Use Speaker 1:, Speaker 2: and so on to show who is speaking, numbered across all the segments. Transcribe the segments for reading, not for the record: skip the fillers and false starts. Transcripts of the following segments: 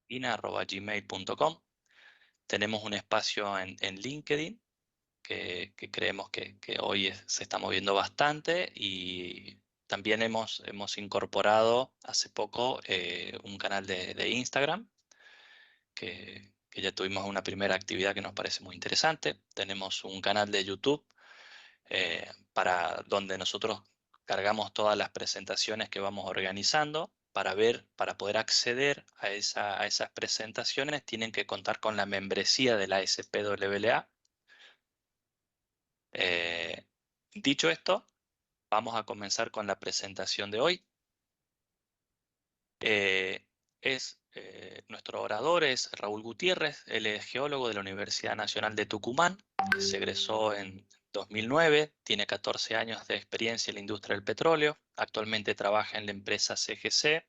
Speaker 1: www.gmail.com. Tenemos un espacio en LinkedIn que creemos que hoy se está moviendo bastante, y también hemos incorporado hace poco un canal de Instagram que ya tuvimos una primera actividad que nos parece muy interesante. Tenemos un canal de YouTube para donde nosotros cargamos todas las presentaciones que vamos organizando. Para poder acceder a esas presentaciones tienen que contar con la membresía de la SPWA. Dicho esto, vamos a comenzar con la presentación de hoy. Nuestro orador es Raúl Gutiérrez. Él es geólogo de la Universidad Nacional de Tucumán. Se egresó en 2009, tiene 14 años de experiencia en la industria del petróleo. Actualmente trabaja en la empresa CGC,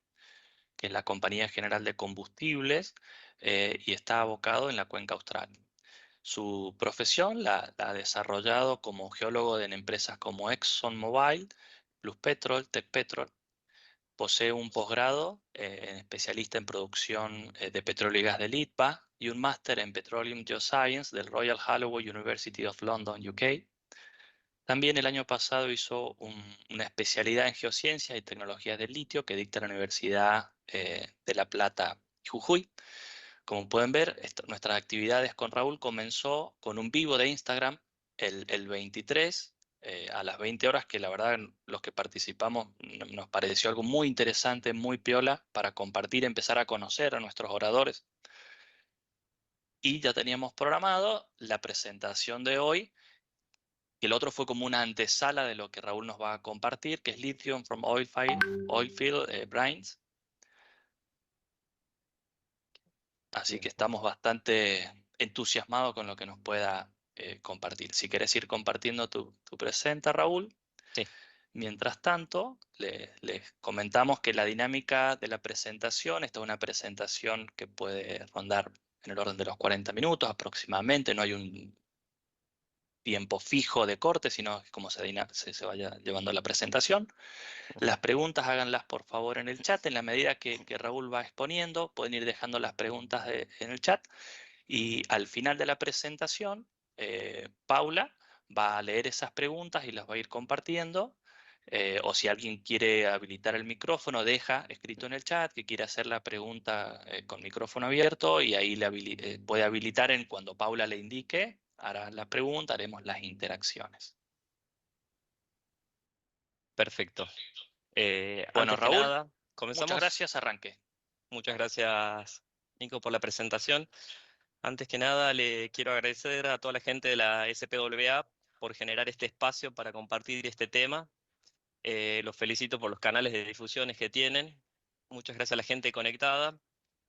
Speaker 1: que es la Compañía General de Combustibles, y está abocado en la Cuenca Austral. Su profesión la ha desarrollado como geólogo en empresas como ExxonMobil, Pluspetrol, Tecpetrol. Posee un posgrado en especialista en producción de petróleo y gas del ITPA, y un máster en Petroleum Geoscience del Royal Holloway University of London, UK. También el año pasado hizo una especialidad en geociencias y tecnologías del litio que dicta la Universidad de La Plata, Jujuy. Como pueden ver, nuestras actividades con Raúl comenzó con un vivo de Instagram el 23 a las 20 horas, que la verdad los que participamos nos pareció algo muy interesante, muy piola, para compartir, empezar a conocer a nuestros oradores. Y ya teníamos programado la presentación de hoy, y el otro fue como una antesala de lo que Raúl nos va a compartir, que es Lithium from Oilfield Brines. Así que estamos bastante entusiasmados con lo que nos pueda compartir. Si querés ir compartiendo tu presenta, Raúl.
Speaker 2: Sí.
Speaker 1: Mientras tanto, les comentamos que la dinámica de la presentación, esta es una presentación que puede rondar en el orden de los 40 minutos aproximadamente. No hay un tiempo fijo de corte, sino como se vaya llevando la presentación. Las preguntas háganlas por favor en el chat. En la medida que Raúl va exponiendo, pueden ir dejando las preguntas en el chat. Y al final de la presentación, Paula va a leer esas preguntas y las va a ir compartiendo. O si alguien quiere habilitar el micrófono, deja escrito en el chat que quiere hacer la pregunta con micrófono abierto, y ahí puede habilitar cuando Paula le indique, hará la pregunta, haremos las interacciones.
Speaker 2: Perfecto.
Speaker 1: Bueno,
Speaker 2: Antes que
Speaker 1: Raúl,
Speaker 2: nada,
Speaker 1: muchas
Speaker 2: comenzamos.
Speaker 1: gracias, arranque.
Speaker 2: Muchas gracias, Nico, por la presentación. Antes que nada, le quiero agradecer a toda la gente de la SPWA por generar este espacio para compartir este tema. Los felicito por los canales de difusiones que tienen. Muchas gracias a la gente conectada.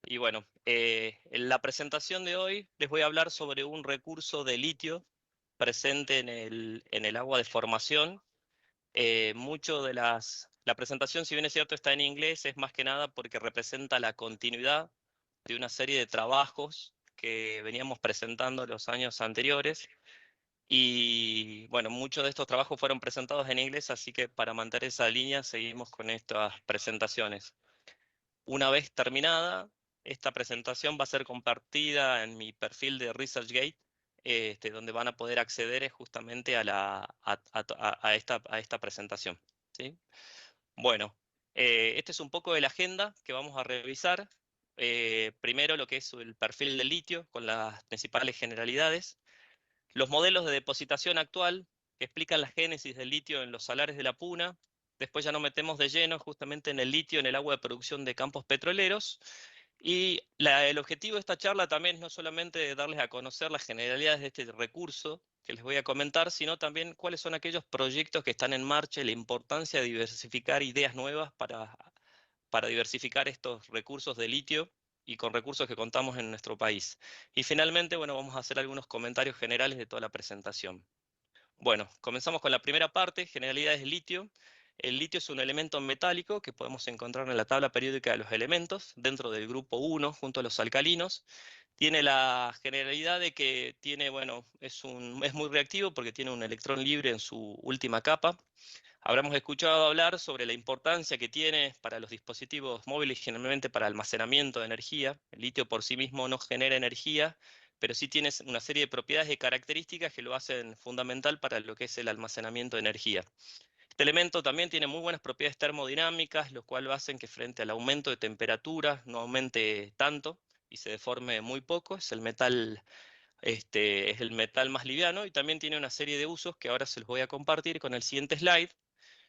Speaker 2: Y bueno, en la presentación de hoy les voy a hablar sobre un recurso de litio presente en el agua de formación. Mucho de la presentación, si bien es cierto está en inglés, es más que nada porque representa la continuidad de una serie de trabajos que veníamos presentando los años anteriores. Y bueno, muchos de estos trabajos fueron presentados en inglés, así que para mantener esa línea seguimos con estas presentaciones. Una vez terminada, esta presentación va a ser compartida en mi perfil de ResearchGate, donde van a poder acceder justamente a esta presentación, ¿sí? Bueno, este es un poco de la agenda que vamos a revisar. Primero lo que es el perfil del litio con las principales generalidades. Los modelos de depositación actual que explican la génesis del litio en los salares de la Puna. Después ya nos metemos de lleno justamente en el litio en el agua de producción de campos petroleros. Y el objetivo de esta charla también es no solamente darles a conocer las generalidades de este recurso que les voy a comentar, sino también cuáles son aquellos proyectos que están en marcha y la importancia de diversificar ideas nuevas para diversificar estos recursos de litio y con recursos que contamos en nuestro país. Y finalmente, bueno, vamos a hacer algunos comentarios generales de toda la presentación. Bueno, comenzamos con la primera parte, generalidades del litio. El litio es un elemento metálico que podemos encontrar en la tabla periódica de los elementos, dentro del grupo 1, junto a los alcalinos. Tiene la generalidad de que tiene, bueno, es muy reactivo porque tiene un electrón libre en su última capa. Habremos escuchado hablar sobre la importancia que tiene para los dispositivos móviles, generalmente para almacenamiento de energía. El litio por sí mismo no genera energía, pero sí tiene una serie de propiedades y características que lo hacen fundamental para lo que es el almacenamiento de energía. Este elemento también tiene muy buenas propiedades termodinámicas, lo cual hacen que frente al aumento de temperatura no aumente tanto y se deforme muy poco. Es el metal más liviano y también tiene una serie de usos que ahora se los voy a compartir con el siguiente slide.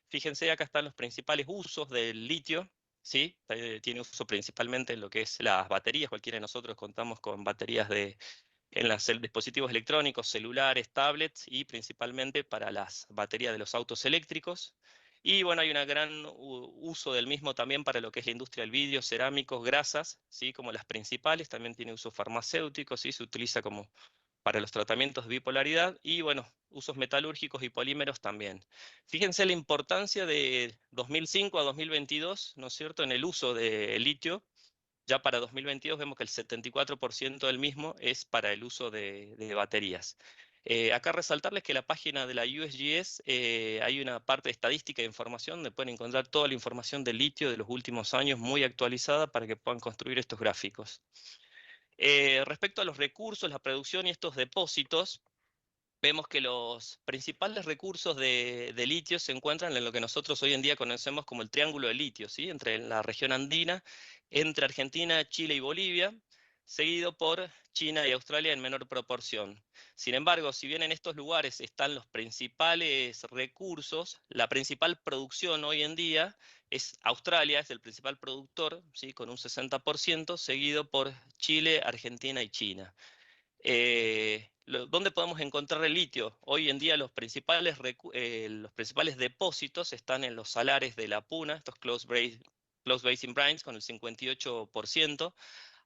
Speaker 2: Fíjense, acá están los principales usos del litio, ¿sí? Tiene uso principalmente en lo que es las baterías. Cualquiera de nosotros contamos con baterías en los dispositivos electrónicos, celulares, tablets y principalmente para las baterías de los autos eléctricos. Y bueno, hay un gran uso del mismo también para lo que es la industria del vidrio, cerámicos, grasas, ¿sí? Como las principales. También tiene uso farmacéutico, ¿sí? Se utiliza como para los tratamientos de bipolaridad y, bueno, usos metalúrgicos y polímeros también. Fíjense la importancia de 2005 a 2022, ¿no es cierto?, en el uso de litio. Ya para 2022 vemos que el 74% del mismo es para el uso de baterías. Acá resaltarles que la página de la USGS hay una parte de estadística e información donde pueden encontrar toda la información del litio de los últimos años muy actualizada para que puedan construir estos gráficos. Respecto a los recursos, la producción y estos depósitos, vemos que los principales recursos de litio se encuentran en lo que nosotros hoy en día conocemos como el triángulo de litio, ¿sí? Entre la región andina, entre Argentina, Chile y Bolivia, seguido por China y Australia en menor proporción. Sin embargo, si bien en estos lugares están los principales recursos, la principal producción hoy en día es Australia, es el principal productor, ¿sí? Con un 60%, seguido por Chile, Argentina y China. ¿Dónde podemos encontrar el litio? Hoy en día los principales depósitos están en los salares de la Puna, estos close basin brines con el 58%.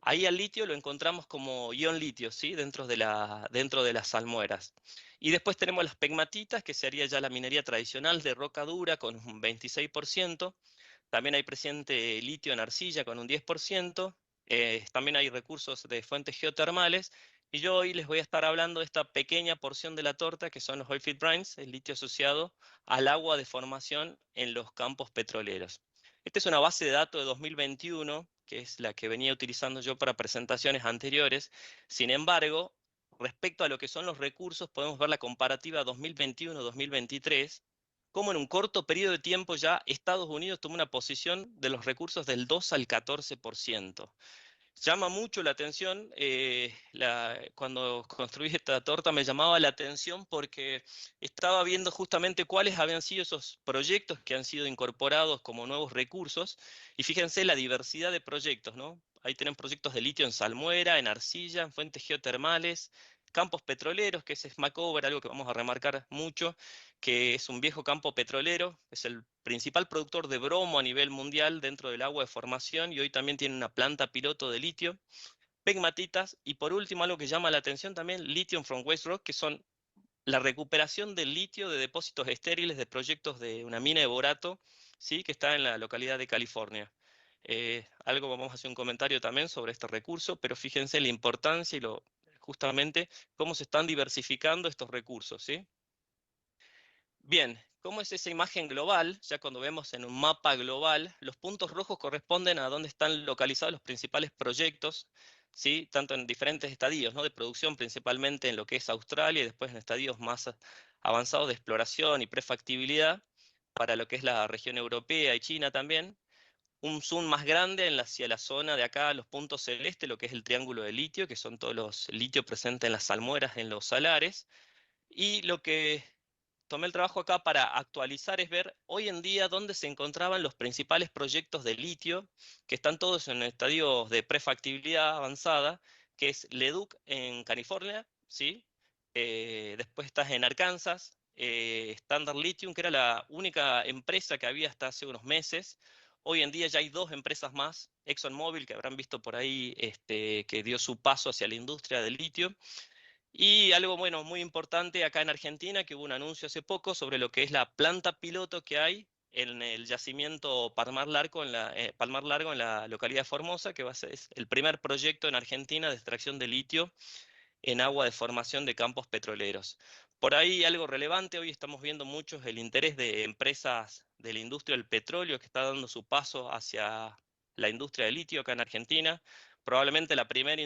Speaker 2: Ahí al litio lo encontramos como ion litio, ¿sí? Dentro de las salmueras. Y después tenemos las pegmatitas, que sería ya la minería tradicional de roca dura con un 26%. También hay presente litio en arcilla con un 10%. También hay recursos de fuentes geotermales. Y yo hoy les voy a estar hablando de esta pequeña porción de la torta que son los oilfield brines, el litio asociado al agua de formación en los campos petroleros. Esta es una base de datos de 2021, que es la que venía utilizando yo para presentaciones anteriores. Sin embargo, respecto a lo que son los recursos, podemos ver la comparativa 2021-2023, cómo en un corto periodo de tiempo ya Estados Unidos tomó una posición de los recursos del 2 al 14%. Llama mucho la atención, cuando construí esta torta me llamaba la atención porque estaba viendo justamente cuáles habían sido esos proyectos que han sido incorporados como nuevos recursos, y fíjense la diversidad de proyectos, ¿no? Ahí tienen proyectos de litio en salmuera, en arcilla, en fuentes geotermales, campos petroleros, que es Smackover, algo que vamos a remarcar mucho, que es un viejo campo petrolero, es el principal productor de bromo a nivel mundial dentro del agua de formación y hoy también tiene una planta piloto de litio, pegmatitas y por último algo que llama la atención también, lithium from waste rock, que son la recuperación del litio de depósitos estériles de proyectos de una mina de borato, ¿sí? Que está en la localidad de California. Vamos a hacer un comentario también sobre este recurso, pero fíjense la importancia y justamente cómo se están diversificando estos recursos, ¿sí? Bien, ¿cómo es esa imagen global? Ya cuando vemos en un mapa global, los puntos rojos corresponden a dónde están localizados los principales proyectos, ¿sí? Tanto en diferentes estadios, ¿no? De producción, principalmente en lo que es Australia, y después en estadios más avanzados de exploración y prefactibilidad, para lo que es la región europea y China también. Un zoom más grande hacia la zona de acá, los puntos celestes, lo que es el triángulo de litio, que son todos los litios presentes en las salmueras, en los salares. Y lo que tomé el trabajo acá para actualizar es ver hoy en día dónde se encontraban los principales proyectos de litio, que están todos en estadios de prefactibilidad avanzada, que es Leduc en California, ¿sí? Después estás en Arkansas, Standard Lithium, que era la única empresa que había hasta hace unos meses. Hoy en día ya hay dos empresas más, ExxonMobil, que habrán visto por ahí, que dio su paso hacia la industria del litio. Y algo, bueno, muy importante acá en Argentina, que hubo un anuncio hace poco sobre lo que es la planta piloto que hay en el yacimiento Palmar Largo en la localidad de Formosa, que es el primer proyecto en Argentina de extracción de litio en agua de formación de campos petroleros. Por ahí algo relevante, hoy estamos viendo mucho el interés de empresas de la industria del petróleo que está dando su paso hacia la industria del litio acá en Argentina. Probablemente la primera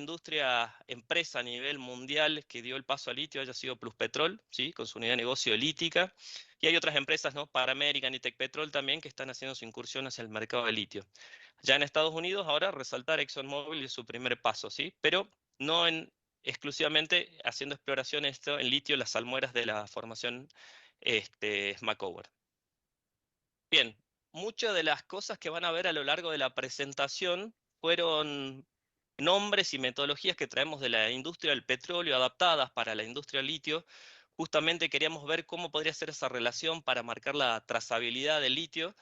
Speaker 2: empresa a nivel mundial que dio el paso al litio haya sido Pluspetrol, ¿sí? Con su unidad de negocio Lítica. Y hay otras empresas, ¿no? Paramerican y Tecpetrol también que están haciendo su incursión hacia el mercado de litio. Ya en Estados Unidos, ahora resaltar ExxonMobil es su primer paso, ¿sí? Pero no exclusivamente haciendo exploración esto en litio, las salmueras de la formación Smackover. Bien, muchas de las cosas que van a ver a lo largo de la presentación fueron nombres y metodologías que traemos de la industria del petróleo adaptadas para la industria del litio. Justamente queríamos ver cómo podría ser esa relación para marcar la trazabilidad del litio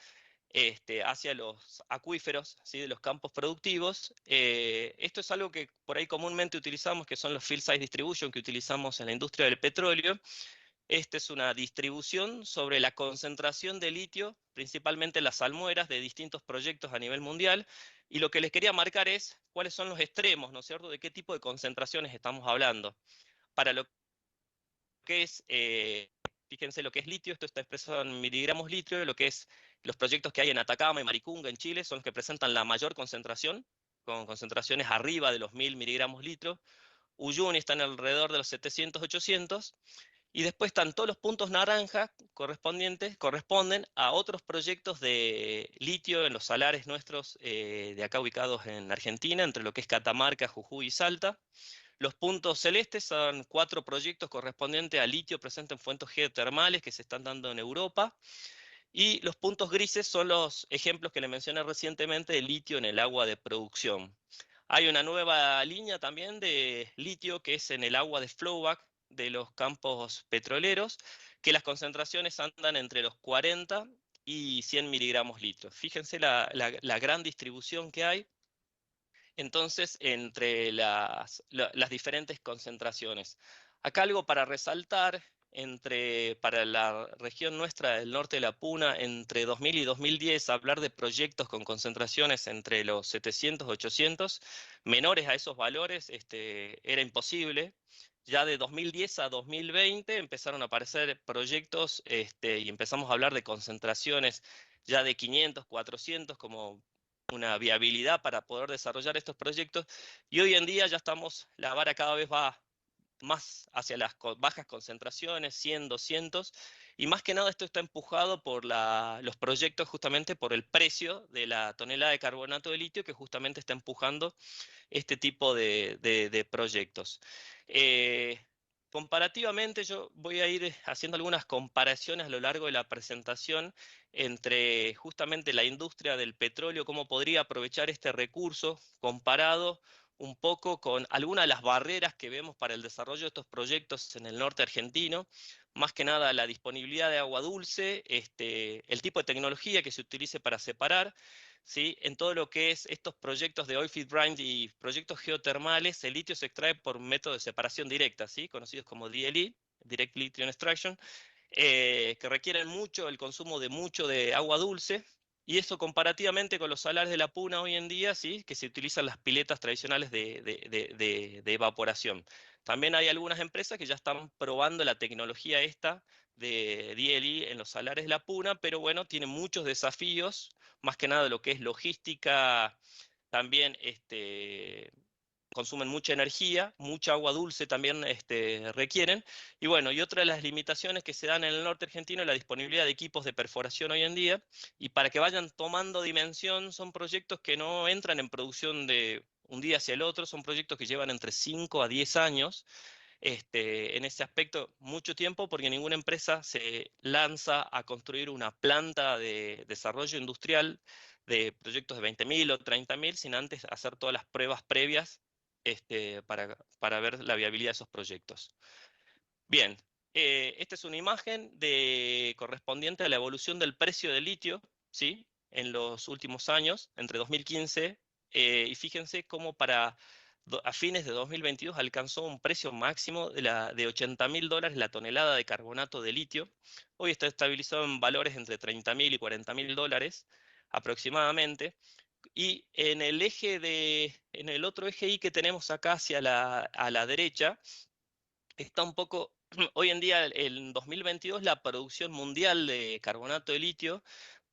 Speaker 2: hacia los acuíferos, ¿sí? De los campos productivos. Esto es algo que por ahí comúnmente utilizamos, que son los field size distribution que utilizamos en la industria del petróleo. Esta es una distribución sobre la concentración de litio, principalmente en las salmueras de distintos proyectos a nivel mundial. Y lo que les quería marcar es cuáles son los extremos, ¿no es cierto?, de qué tipo de concentraciones estamos hablando. Para lo que es, fíjense lo que es litio, esto está expresado en miligramos litio, lo que es los proyectos que hay en Atacama y Maricunga en Chile son los que presentan la mayor concentración, con concentraciones arriba de los 1000 miligramos litro. Uyuni están alrededor de los 700, 800. Y después están todos los puntos naranja corresponden a otros proyectos de litio en los salares nuestros de acá ubicados en Argentina, entre lo que es Catamarca, Jujuy y Salta. Los puntos celestes son 4 proyectos correspondientes a litio presente en fuentes geotermales que se están dando en Europa. Y los puntos grises son los ejemplos que le mencioné recientemente de litio en el agua de producción. Hay una nueva línea también de litio que es en el agua de flowback de los campos petroleros, que las concentraciones andan entre los 40 y 100 miligramos litro. Fíjense la gran distribución que hay entonces entre las diferentes concentraciones. Acá algo para resaltar, para la región nuestra del norte de la Puna, entre 2000 y 2010, hablar de proyectos con concentraciones entre los 700 y 800, menores a esos valores, era imposible. Ya de 2010 a 2020 empezaron a aparecer proyectos y empezamos a hablar de concentraciones ya de 500, 400, como una viabilidad para poder desarrollar estos proyectos. Y hoy en día ya la vara cada vez va más hacia las bajas concentraciones, 100, 200, y más que nada esto está empujado por los proyectos justamente por el precio de la tonelada de carbonato de litio que justamente está empujando este tipo de proyectos. Comparativamente, yo voy a ir haciendo algunas comparaciones a lo largo de la presentación entre justamente la industria del petróleo, cómo podría aprovechar este recurso comparado un poco con algunas de las barreras que vemos para el desarrollo de estos proyectos en el norte argentino, más que nada la disponibilidad de agua dulce, el tipo de tecnología que se utilice para separar, ¿sí? En todo lo que es estos proyectos de oilfield brine y proyectos geotermales, el litio se extrae por método de separación directa, ¿sí? Conocidos como DLE, Direct Lithium Extraction, que requieren el consumo de mucho de agua dulce, y eso comparativamente con los salares de la Puna hoy en día, ¿sí? Que se utilizan las piletas tradicionales de evaporación. También hay algunas empresas que ya están probando la tecnología esta de DLE en los salares de la Puna, pero bueno, tiene muchos desafíos, más que nada lo que es logística, también consumen mucha energía, mucha agua dulce también requieren. Y bueno, y otra de las limitaciones que se dan en el norte argentino es la disponibilidad de equipos de perforación hoy en día. Y para que vayan tomando dimensión, son proyectos que no entran en producción de un día hacia el otro, son proyectos que llevan entre 5 a 10 años. En ese aspecto, mucho tiempo, porque ninguna empresa se lanza a construir una planta de desarrollo industrial de proyectos de 20.000 o 30.000 sin antes hacer todas las pruebas previas para ver la viabilidad de esos proyectos. Bien, esta es una imagen correspondiente a la evolución del precio del litio, ¿sí? En los últimos años, entre 2015, y fíjense cómo a fines de 2022 alcanzó un precio máximo de $80.000 la tonelada de carbonato de litio. Hoy está estabilizado en valores entre $30.000 y $40.000 aproximadamente. Y en el otro eje Y que tenemos acá a la derecha, está un poco Hoy en día, en 2022, la producción mundial de carbonato de litio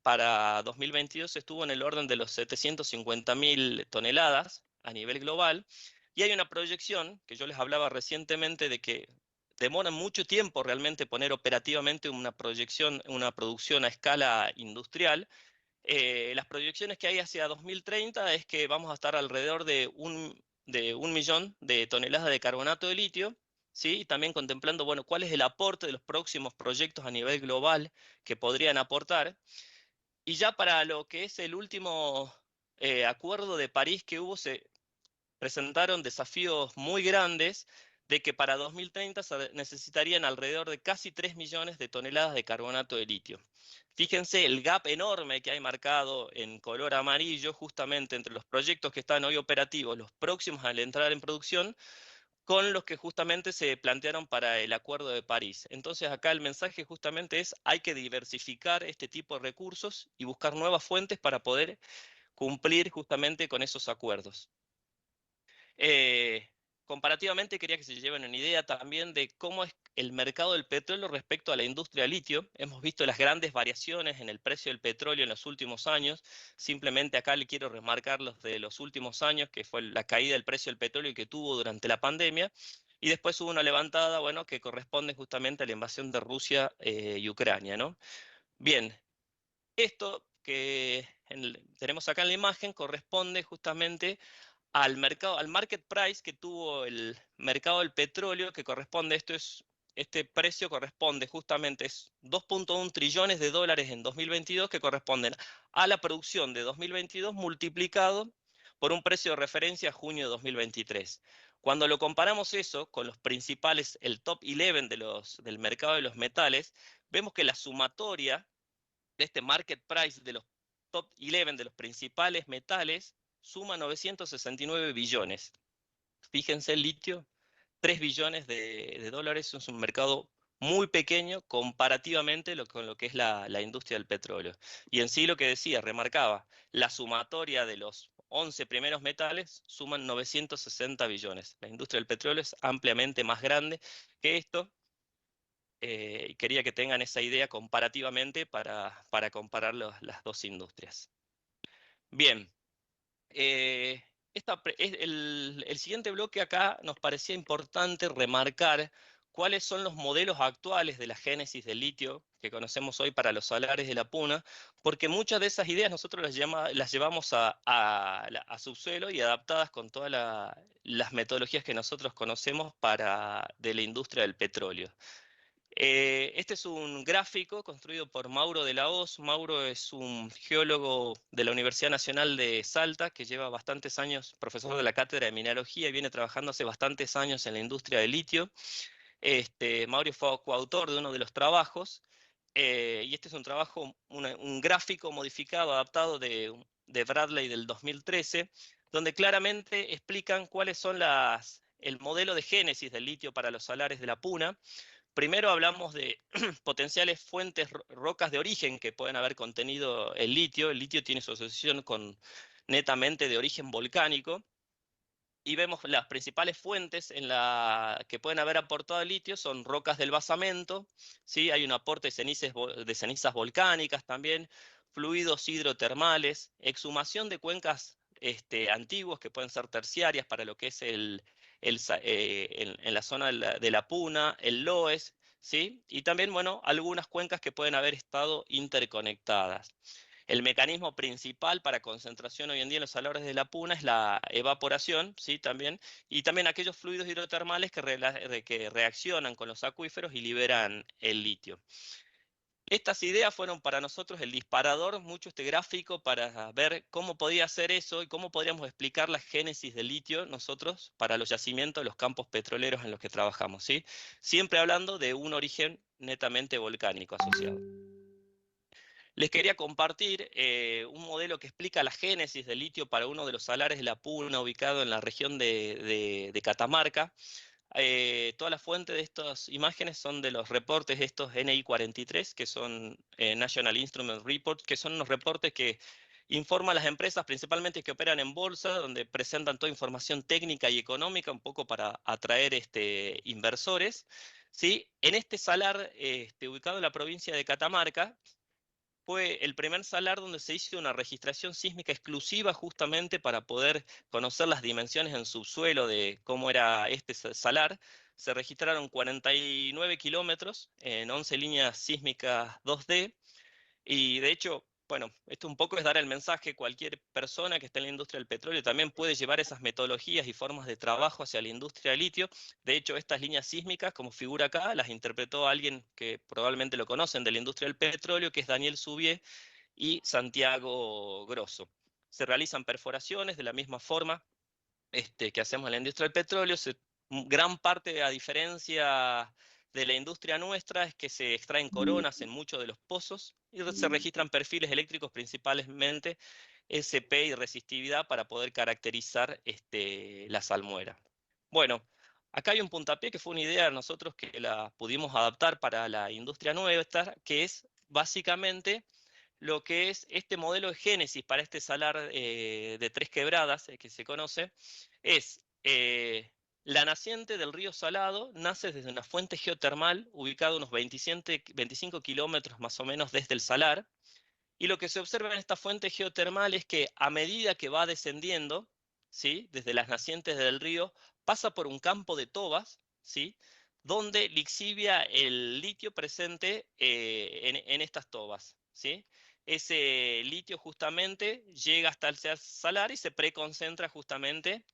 Speaker 2: para 2022 estuvo en el orden de los 750.000 toneladas a nivel global, y hay una proyección que yo les hablaba recientemente de que demora mucho tiempo realmente poner operativamente una proyección, una producción a escala industrial. Las proyecciones que hay hacia 2030 es que vamos a estar alrededor de 1 millón de toneladas de carbonato de litio, ¿sí? Y también contemplando, bueno, cuál es el aporte de los próximos proyectos a nivel global que podrían aportar. Y ya para lo que es el último acuerdo de París que hubo, se presentaron desafíos muy grandes de que para 2030 se necesitarían alrededor de casi 3 millones de toneladas de carbonato de litio. Fíjense el gap enorme que hay marcado en color amarillo justamente entre los proyectos que están hoy operativos, los próximos al entrar en producción, con los que justamente se plantearon para el Acuerdo de París. Entonces acá el mensaje justamente es: hay que diversificar este tipo de recursos y buscar nuevas fuentes para poder cumplir justamente con esos acuerdos. Eh, Comparativamente, quería que se lleven una idea también de cómo es el mercado del petróleo respecto a la industria del litio. Hemos visto las grandes variaciones en el precio del petróleo en los últimos años. Simplemente acá le quiero remarcar los de los últimos años, que fue la caída del precio del petróleo que tuvo durante la pandemia. Y después hubo una levantada, bueno, que corresponde justamente a la invasión de Rusia y Ucrania, ¿no? Bien, esto que tenemos acá en la imagen corresponde justamente al mercado, al market price que tuvo el mercado del petróleo, que corresponde, este precio corresponde justamente, es 2.1 trillones de dólares en 2022, que corresponden a la producción de 2022 multiplicado por un precio de referencia a junio de 2023. Cuando lo comparamos eso con los principales, el top 11 del mercado de los metales, vemos que la sumatoria de este market price de los top 11 de los principales metales suma 969 billones. Fíjense, el litio, 3 billones de dólares, es un mercado muy pequeño comparativamente con lo que es la industria del petróleo. Y en sí lo que decía, remarcaba, la sumatoria de los 11 primeros metales suman 960 billones. La industria del petróleo es ampliamente más grande que esto, y quería que tengan esa idea comparativamente para comparar las dos industrias. Bien, eh, el siguiente bloque acá nos parecía importante remarcar cuáles son los modelos actuales de la génesis del litio que conocemos hoy para los salares de la puna, porque muchas de esas ideas nosotros las llevamos a subsuelo y adaptadas con todas las metodologías que nosotros conocemos de la industria del petróleo. Este es un gráfico construido por Mauro de la Hoz. Mauro es un geólogo de la Universidad Nacional de Salta que lleva bastantes años, profesor de la cátedra de mineralogía, y viene trabajando hace bastantes años en la industria del litio. Mauro fue coautor de uno de los trabajos, y este es un trabajo, un gráfico modificado, adaptado de Bradley del 2013, donde claramente explican cuáles son el modelo de génesis del litio para los salares de la puna. Primero hablamos de potenciales fuentes, rocas de origen que pueden haber contenido el litio. El litio tiene su asociación con netamente de origen volcánico. Y vemos las principales fuentes que pueden haber aportado el litio son rocas del basamento, ¿sí? Hay un aporte de cenizas volcánicas también, fluidos hidrotermales, exhumación de cuencas antiguos que pueden ser terciarias para lo que es en la zona de la Puna, el Loess, ¿sí? Y también, bueno, algunas cuencas que pueden haber estado interconectadas. El mecanismo principal para concentración hoy en día en los salares de la puna es la evaporación, ¿sí? También, y también aquellos fluidos hidrotermales que reaccionan con los acuíferos y liberan el litio. Estas ideas fueron para nosotros el disparador, mucho este gráfico, para ver cómo podía ser eso y cómo podríamos explicar la génesis del litio nosotros para los yacimientos de los campos petroleros en los que trabajamos, ¿sí? Siempre hablando de un origen netamente volcánico asociado. Les quería compartir un modelo que explica la génesis del litio para uno de los salares de la Puna ubicado en la región de Catamarca. Todas las fuentes de estas imágenes son de los reportes estos NI 43, que son National Instrument Report, que son unos reportes que informan a las empresas principalmente que operan en bolsa, donde presentan toda información técnica y económica, un poco para atraer inversores. ¿sí? En este salar, ubicado en la provincia de Catamarca, fue el primer salar donde se hizo una registración sísmica exclusiva justamente para poder conocer las dimensiones en subsuelo de cómo era este salar. Se registraron 49 kilómetros en 11 líneas sísmicas 2D. Y de hecho, bueno, esto un poco es dar el mensaje, cualquier persona que esté en la industria del petróleo también puede llevar esas metodologías y formas de trabajo hacia la industria del litio. De hecho, estas líneas sísmicas, como figura acá, las interpretó alguien que probablemente lo conocen de la industria del petróleo, que es Daniel Subier y Santiago Grosso. Se realizan perforaciones de la misma forma que hacemos en la industria del petróleo. Gran parte, a diferencia de la industria nuestra, es que se extraen coronas en muchos de los pozos y se registran perfiles eléctricos, principalmente SP y resistividad, para poder caracterizar la salmuera. Bueno, acá hay un puntapié que fue una idea de nosotros que la pudimos adaptar para la industria nuestra, que es básicamente lo que es este modelo de génesis para este salar de Tres Quebradas, que se conoce, es la naciente del río Salado, nace desde una fuente geotermal ubicada a unos 25 kilómetros más o menos desde el salar, y lo que se observa en esta fuente geotermal es que a medida que va descendiendo, ¿sí?, desde las nacientes del río, pasa por un campo de tobas, ¿sí?, donde lixivia el litio presente en estas tobas, ¿sí? Ese litio justamente llega hasta el salar y se preconcentra justamente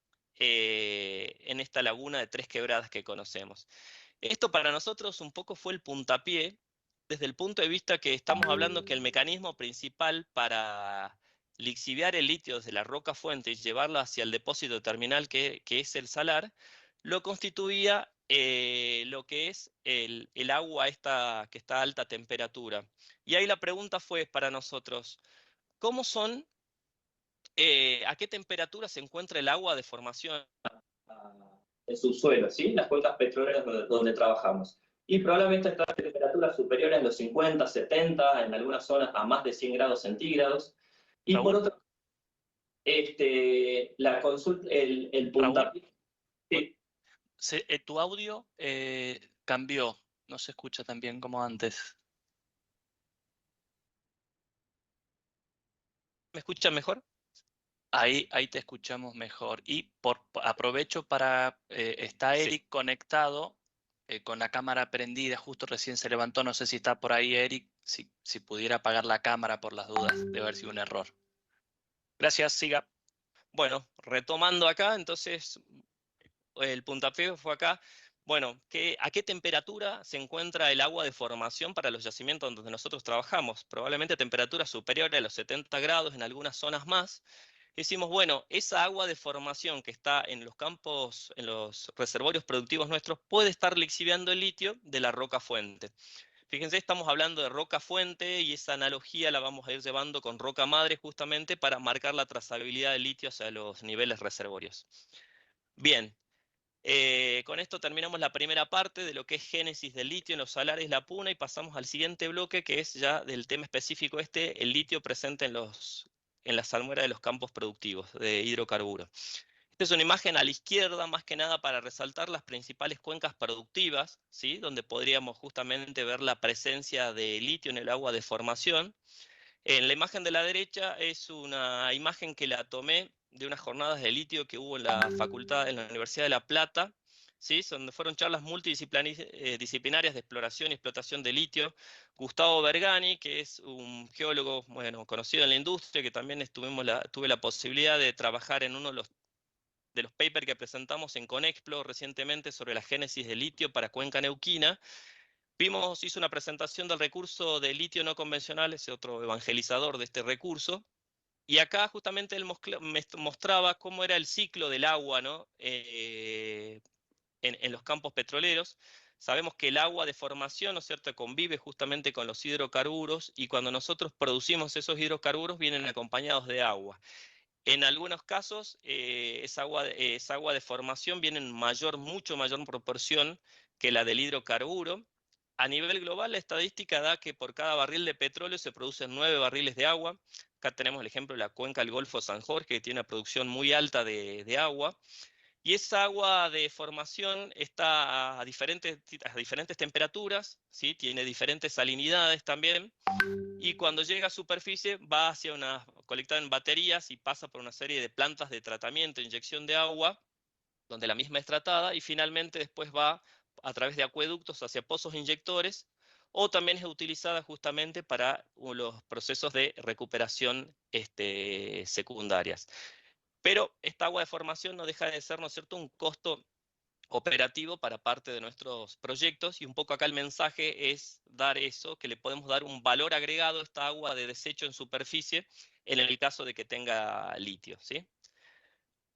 Speaker 2: en esta laguna de Tres Quebradas que conocemos. Esto para nosotros un poco fue el puntapié, desde el punto de vista que estamos hablando que el mecanismo principal para lixiviar el litio desde la roca fuente y llevarlo hacia el depósito terminal que es el salar, lo constituía lo que es el agua esta, que está a alta temperatura. Y ahí la pregunta fue para nosotros, ¿cómo son, a qué temperatura se encuentra el agua de formación el subsuelo, ¿sí? Las cuencas petroleras donde trabajamos? Y probablemente está a temperaturas superiores a los 50, 70, en algunas zonas a más de 100 grados centígrados. Y por
Speaker 1: Raúl,
Speaker 2: otro, la consulta, el
Speaker 1: Raúl,
Speaker 2: puntapié. Sí,
Speaker 1: tu audio cambió, no se escucha tan bien como antes.
Speaker 2: ¿me escuchan mejor?
Speaker 1: Ahí te escuchamos mejor. Y aprovecho para, está
Speaker 2: Sí.
Speaker 1: Eric conectado con la cámara prendida, justo recién se levantó, no sé si está por ahí Eric, si pudiera apagar la cámara por las dudas, debe haber sido un error. Gracias, siga.
Speaker 2: Bueno, retomando acá, entonces el puntapié fue acá. Bueno, ¿a qué temperatura se encuentra el agua de formación para los yacimientos donde nosotros trabajamos? Probablemente temperaturas superiores a los 70 grados, en algunas zonas más. Decimos, bueno, esa agua de formación que está en los campos, en los reservorios productivos nuestros, puede estar lixiviando el litio de la roca fuente. Fíjense, estamos hablando de roca fuente y esa analogía la vamos a ir llevando con roca madre justamente para marcar la trazabilidad del litio hacia los niveles reservorios. Bien, con esto terminamos la primera parte de lo que es génesis del litio en los salares La Puna y pasamos al siguiente bloque, que es ya del tema específico el litio presente en la salmuera de los campos productivos de hidrocarburos. Esta es una imagen a la izquierda, más que nada para resaltar las principales cuencas productivas, ¿sí?, donde podríamos justamente ver la presencia de litio en el agua de formación. En la imagen de la derecha es una imagen que la tomé de unas jornadas de litio que hubo en la facultad, en la Universidad de La Plata, ¿sí?, donde fueron charlas multidisciplinarias de exploración y explotación de litio. Gustavo Bergani, que es un geólogo, bueno, conocido en la industria, que también tuve la posibilidad de trabajar en uno de los papers que presentamos en Conexplo recientemente sobre la génesis del litio para Cuenca Neuquina. Hizo una presentación del recurso de litio no convencional, ese otro evangelizador de este recurso, y acá justamente él me mostraba cómo era el ciclo del agua, ¿no?, en los campos petroleros. Sabemos que el agua de formación, ¿no es cierto?, convive justamente con los hidrocarburos, y cuando nosotros producimos esos hidrocarburos vienen acompañados de agua. En algunos casos, esa agua de formación viene en mucho mayor proporción que la del hidrocarburo. A nivel global, la estadística da que por cada barril de petróleo se producen 9 barriles de agua. Acá tenemos el ejemplo de la cuenca del Golfo San Jorge, que tiene una producción muy alta de agua. Y esa agua de formación está a diferentes temperaturas, ¿sí? Tiene diferentes salinidades también. Y cuando llega a superficie va hacia colectada en baterías y pasa por una serie de plantas de tratamiento, inyección de agua, donde la misma es tratada y finalmente después va a través de acueductos hacia pozos inyectores, o también es utilizada justamente para los procesos de recuperación secundarias. Pero esta agua de formación no deja de ser, ¿no es cierto?, un costo operativo para parte de nuestros proyectos, y un poco acá el mensaje es dar eso, que le podemos dar un valor agregado a esta agua de desecho en superficie en el caso de que tenga litio, ¿sí?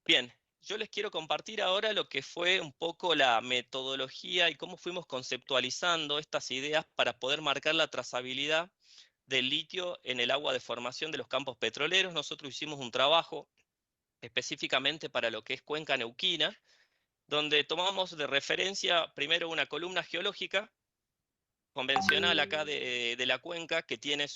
Speaker 2: Bien, yo les quiero compartir ahora lo que fue un poco la metodología y cómo fuimos conceptualizando estas ideas para poder marcar la trazabilidad del litio en el agua de formación de los campos petroleros. Nosotros hicimos un trabajo específicamente para lo que es Cuenca Neuquina, donde tomamos de referencia primero una columna geológica convencional acá de la cuenca, que tiene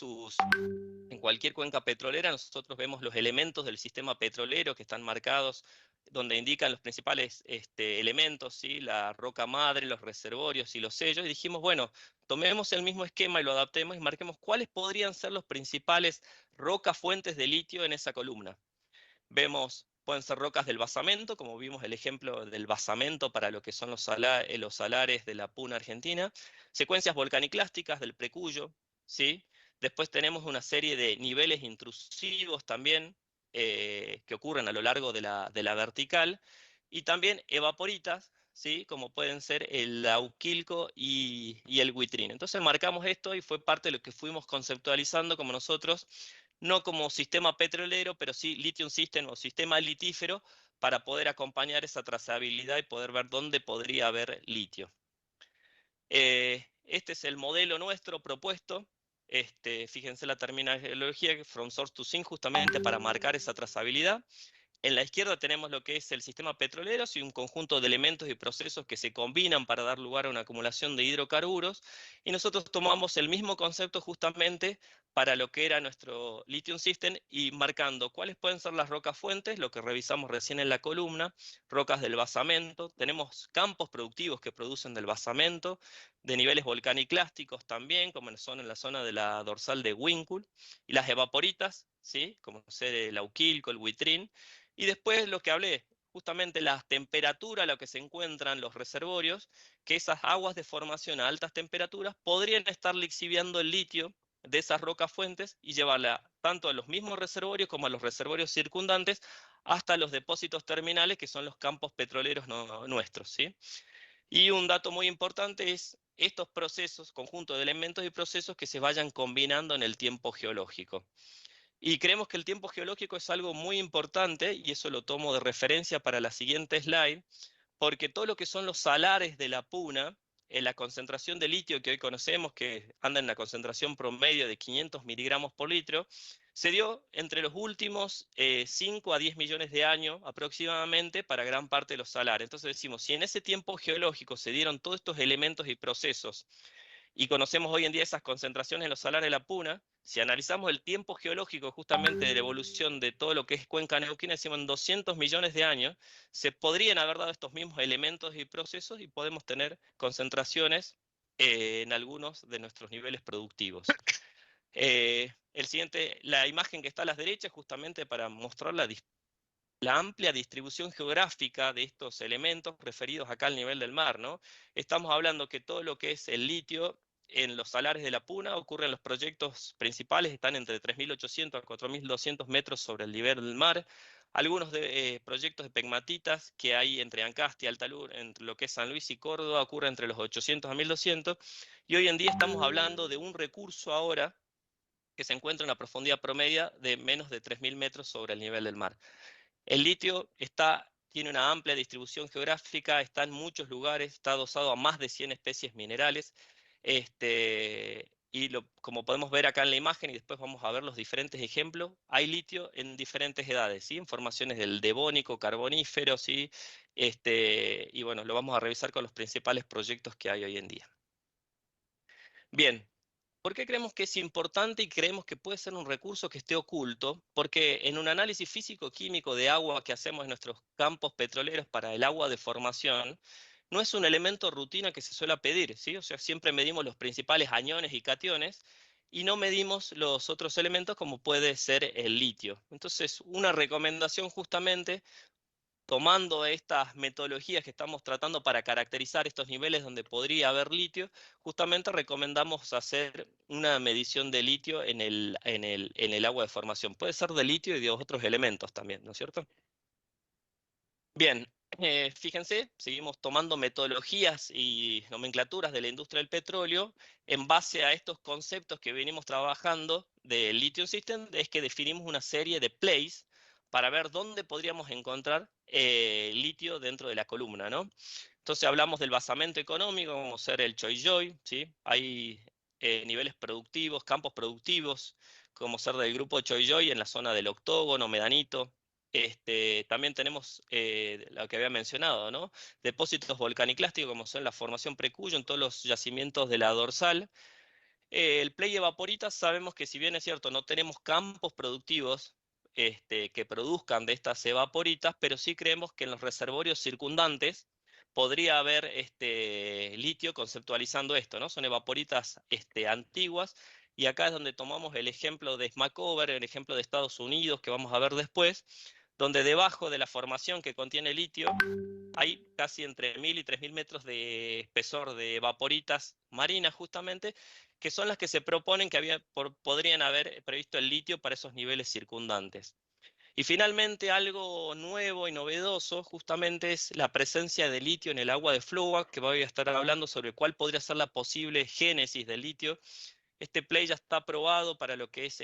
Speaker 2: en cualquier cuenca petrolera nosotros vemos los elementos del sistema petrolero que están marcados, donde indican los principales elementos, ¿sí? La roca madre, los reservorios y los sellos, y dijimos, bueno, tomemos el mismo esquema y lo adaptemos y marquemos cuáles podrían ser los principales rocas fuentes de litio en esa columna. Vemos, pueden ser rocas del basamento, como vimos el ejemplo del basamento para lo que son los salares de la Puna Argentina, secuencias volcaniclásticas del Precuyo, ¿sí? Después tenemos una serie de niveles intrusivos también que ocurren a lo largo de la vertical, y también evaporitas, ¿sí? Como pueden ser el Auquilco y el Huitrín. Entonces marcamos esto y fue parte de lo que fuimos conceptualizando como nosotros, no como sistema petrolero, pero sí lithium system o sistema litífero, para poder acompañar esa trazabilidad y poder ver dónde podría haber litio. Este es el modelo nuestro propuesto. Fíjense la terminología, from source to sink, justamente para marcar esa trazabilidad. En la izquierda tenemos lo que es el sistema petrolero y un conjunto de elementos y procesos que se combinan para dar lugar a una acumulación de hidrocarburos. Y nosotros tomamos el mismo concepto justamente para lo que era nuestro lithium system, y marcando cuáles pueden ser las rocas fuentes, lo que revisamos recién en la columna, rocas del basamento. Tenemos campos productivos que producen del basamento, de niveles volcaniclásticos también, como son en la zona de la dorsal de Winkle, y las evaporitas, ¿sí? Como ser el Auquilco, el Huitrín. Y después lo que hablé, justamente la temperatura a la que se encuentran los reservorios, que esas aguas de formación a altas temperaturas podrían estar lixiviando el litio de esas rocas fuentes y llevarla tanto a los mismos reservorios como a los reservorios circundantes hasta los depósitos terminales, que son los campos petroleros nuestros, ¿sí? Y un dato muy importante es estos procesos, conjunto de elementos y procesos que se vayan combinando en el tiempo geológico. Y creemos que el tiempo geológico es algo muy importante, y eso lo tomo de referencia para la siguiente slide, porque todo lo que son los salares de la Puna, en la concentración de litio que hoy conocemos, que anda en una concentración promedio de 500 miligramos por litro, se dio entre los últimos 5 a 10 millones de años aproximadamente para gran parte de los salares. Entonces decimos, si en ese tiempo geológico se dieron todos estos elementos y procesos, y conocemos hoy en día esas concentraciones en los salares de la Puna, si analizamos el tiempo geológico justamente de la evolución de todo lo que es Cuenca Neuquina, decimos en 200 millones de años, se podrían haber dado estos mismos elementos y procesos y podemos tener concentraciones en algunos de nuestros niveles productivos. La imagen que está a la derecha es justamente para mostrar la amplia distribución geográfica de estos elementos referidos acá al nivel del mar, ¿no? Estamos hablando que todo lo que es el litio en los salares de la Puna ocurre en los proyectos principales, están entre 3.800 a 4.200 metros sobre el nivel del mar. Algunos proyectos de pegmatitas que hay entre Ancasti y Altalur, entre lo que es San Luis y Córdoba, ocurre entre los 800 a 1.200, y hoy en día estamos hablando de un recurso ahora que se encuentra en una profundidad promedia de menos de 3.000 metros sobre el nivel del mar. El litio tiene una amplia distribución geográfica, está en muchos lugares, está adosado a más de 100 especies minerales, como podemos ver acá en la imagen, y después vamos a ver los diferentes ejemplos, hay litio en diferentes edades, ¿sí? En formaciones del devónico, carbonífero, ¿sí? Y bueno, lo vamos a revisar con los principales proyectos que hay hoy en día. Bien, ¿Por qué creemos que es importante y creemos que puede ser un recurso que esté oculto? Porque en un análisis físico-químico de agua que hacemos en nuestros campos petroleros para el agua de formación, no es un elemento rutina que se suele pedir, ¿sí? O sea, siempre medimos los principales aniones y cationes y no medimos los otros elementos como puede ser el litio. Entonces, una recomendación justamente tomando estas metodologías que estamos tratando para caracterizar estos niveles donde podría haber litio, justamente recomendamos hacer una medición de litio en el agua de formación. Puede ser de litio y de otros elementos también, ¿no es cierto? Bien, fíjense, seguimos tomando metodologías y nomenclaturas de la industria del petróleo. En base a estos conceptos que venimos trabajando del Lithium System, es que definimos una serie de plays para ver dónde podríamos encontrar litio dentro de la columna, ¿no? Entonces hablamos del basamento económico, como ser el Choijoy, ¿sí? Hay niveles productivos, campos productivos, como ser del grupo Choijoy en la zona del octógono, Medanito. También tenemos lo que había mencionado, ¿no? Depósitos volcaniclásticos, como son la formación Precuyo en todos los yacimientos de la dorsal. El play evaporitas sabemos que si bien es cierto, no tenemos campos productivos que produzcan de estas evaporitas, pero sí creemos que en los reservorios circundantes podría haber litio conceptualizando esto, ¿no? Son evaporitas antiguas, y acá es donde tomamos el ejemplo de Smackover, el ejemplo de Estados Unidos, que vamos a ver después, donde debajo de la formación que contiene litio hay casi entre 1000 y 3000 metros de espesor de vaporitas marinas justamente, que son las que se proponen que podrían haber previsto el litio para esos niveles circundantes. Y finalmente algo nuevo y novedoso justamente es la presencia de litio en el agua de Flubac, que voy a estar hablando sobre cuál podría ser la posible génesis del litio. Este play ya está aprobado para lo que es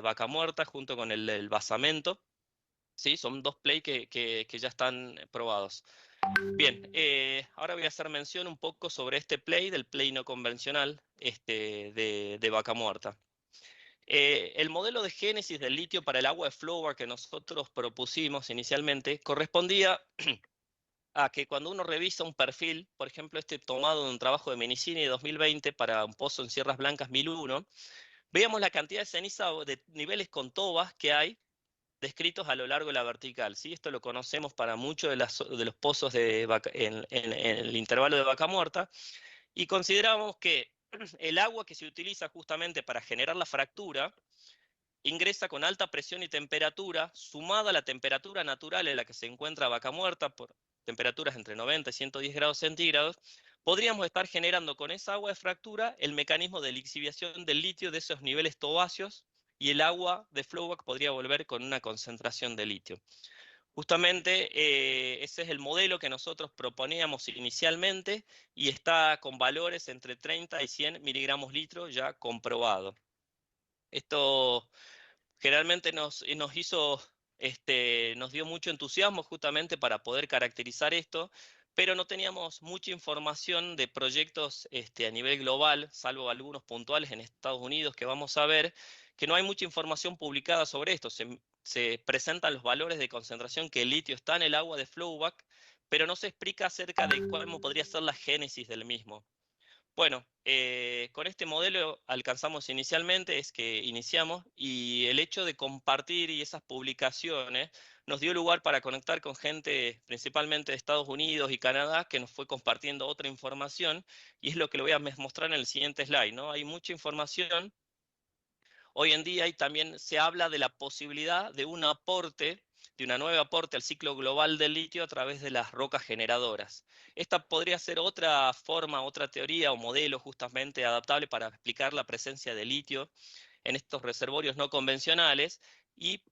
Speaker 2: Vaca Muerta junto con el basamento. ¿Sí? Son dos play que ya están probados. Bien, ahora voy a hacer mención un poco sobre este play, del play no convencional de Vaca Muerta. El modelo de génesis del litio para el agua de Flower que nosotros propusimos inicialmente correspondía a que cuando uno revisa un perfil, por ejemplo, tomado de un trabajo de Menicini de 2020 para un pozo en Sierras Blancas 1001, veíamos la cantidad de ceniza o de niveles con tobas que hay descritos a lo largo de la vertical, ¿sí? Esto lo conocemos para muchos de los pozos en el intervalo de Vaca Muerta, y consideramos que el agua que se utiliza justamente para generar la fractura ingresa con alta presión y temperatura, sumada a la temperatura natural en la que se encuentra Vaca Muerta, por temperaturas entre 90 y 110 grados centígrados, podríamos estar generando con esa agua de fractura el mecanismo de lixiviación del litio de esos niveles tobáceos, y el agua de flowback podría volver con una concentración de litio. Justamente ese es el modelo que nosotros proponíamos inicialmente y está con valores entre 30 y 100 miligramos litro ya comprobado. Esto generalmente nos dio mucho entusiasmo justamente para poder caracterizar esto, pero no teníamos mucha información de proyectos a nivel global, salvo algunos puntuales en Estados Unidos que vamos a ver, que no hay mucha información publicada sobre esto. Se presentan los valores de concentración que el litio está en el agua de flowback, pero no se explica acerca de cómo podría ser la génesis del mismo. Bueno, con este modelo alcanzamos inicialmente, es que iniciamos, y el hecho de compartir y esas publicaciones nos dio lugar para conectar con gente principalmente de Estados Unidos y Canadá, que nos fue compartiendo otra información, y es lo que le voy a mostrar en el siguiente slide, ¿no? Hay mucha información hoy en día, y también se habla de la posibilidad de un aporte, de una nueva aporte al ciclo global del litio a través de las rocas generadoras. Esta podría ser otra forma, otra teoría o modelo justamente adaptable para explicar la presencia de litio en estos reservorios no convencionales, y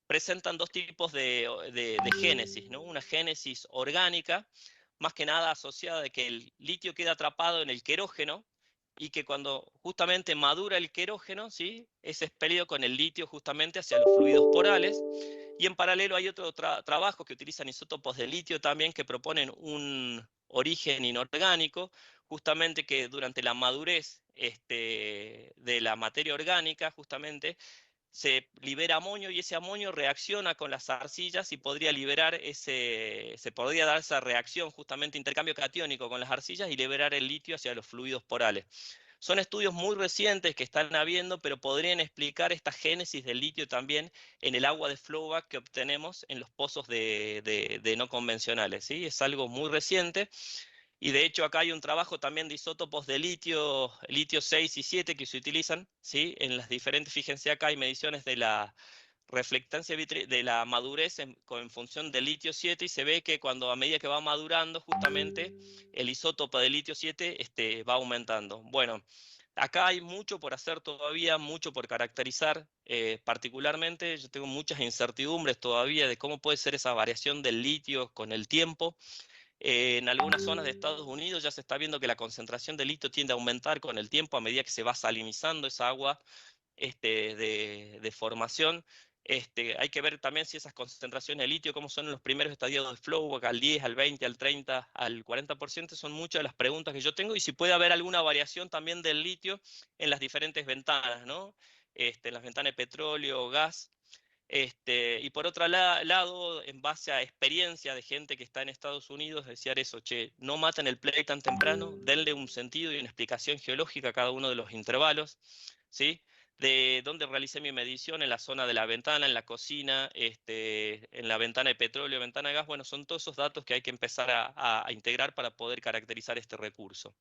Speaker 2: presentan dos tipos de génesis, ¿no? Una génesis orgánica, más que nada asociada de que el litio queda atrapado en el querógeno, y que cuando justamente madura el querógeno, ¿sí? Es expelido con el litio justamente hacia los fluidos porales. Y en paralelo hay otro trabajo que utilizan isótopos de litio también, que proponen un origen inorgánico, justamente que durante la madurez de la materia orgánica, justamente se libera amonio, y ese amonio reacciona con las arcillas y podría se podría dar esa reacción, justamente intercambio catiónico con las arcillas, y liberar el litio hacia los fluidos porales. Son estudios muy recientes que están habiendo, pero podrían explicar esta génesis del litio también en el agua de flowback que obtenemos en los pozos de no convencionales, ¿sí? Es algo muy reciente. Y de hecho acá hay un trabajo también de isótopos de litio, litio 6 y 7 que se utilizan, ¿sí? En las diferentes, fíjense acá hay mediciones de la reflectancia de la madurez en función del litio 7 y se ve que cuando a medida que va madurando justamente el isótopo de litio 7 va aumentando. Bueno, acá hay mucho por hacer todavía, mucho por caracterizar. Particularmente yo tengo muchas incertidumbres todavía de cómo puede ser esa variación del litio con el tiempo. En algunas zonas de Estados Unidos ya se está viendo que la concentración de litio tiende a aumentar con el tiempo a medida que se va salinizando esa agua de formación. Hay que ver también si esas concentraciones de litio, cómo son en los primeros estadios de flowback, al 10, al 20, al 30, al 40%, son muchas de las preguntas que yo tengo, y si puede haber alguna variación también del litio en las diferentes ventanas, ¿no? En las ventanas de petróleo, gas. Y por otro lado, en base a experiencia de gente que está en Estados Unidos, decir eso, che, no maten el play tan temprano, denle un sentido y una explicación geológica a cada uno de los intervalos, ¿sí? De dónde realicé mi medición, en la zona de la ventana, en la cocina, en la ventana de petróleo, ventana de gas. Bueno, son todos esos datos que hay que empezar a integrar para poder caracterizar este recurso.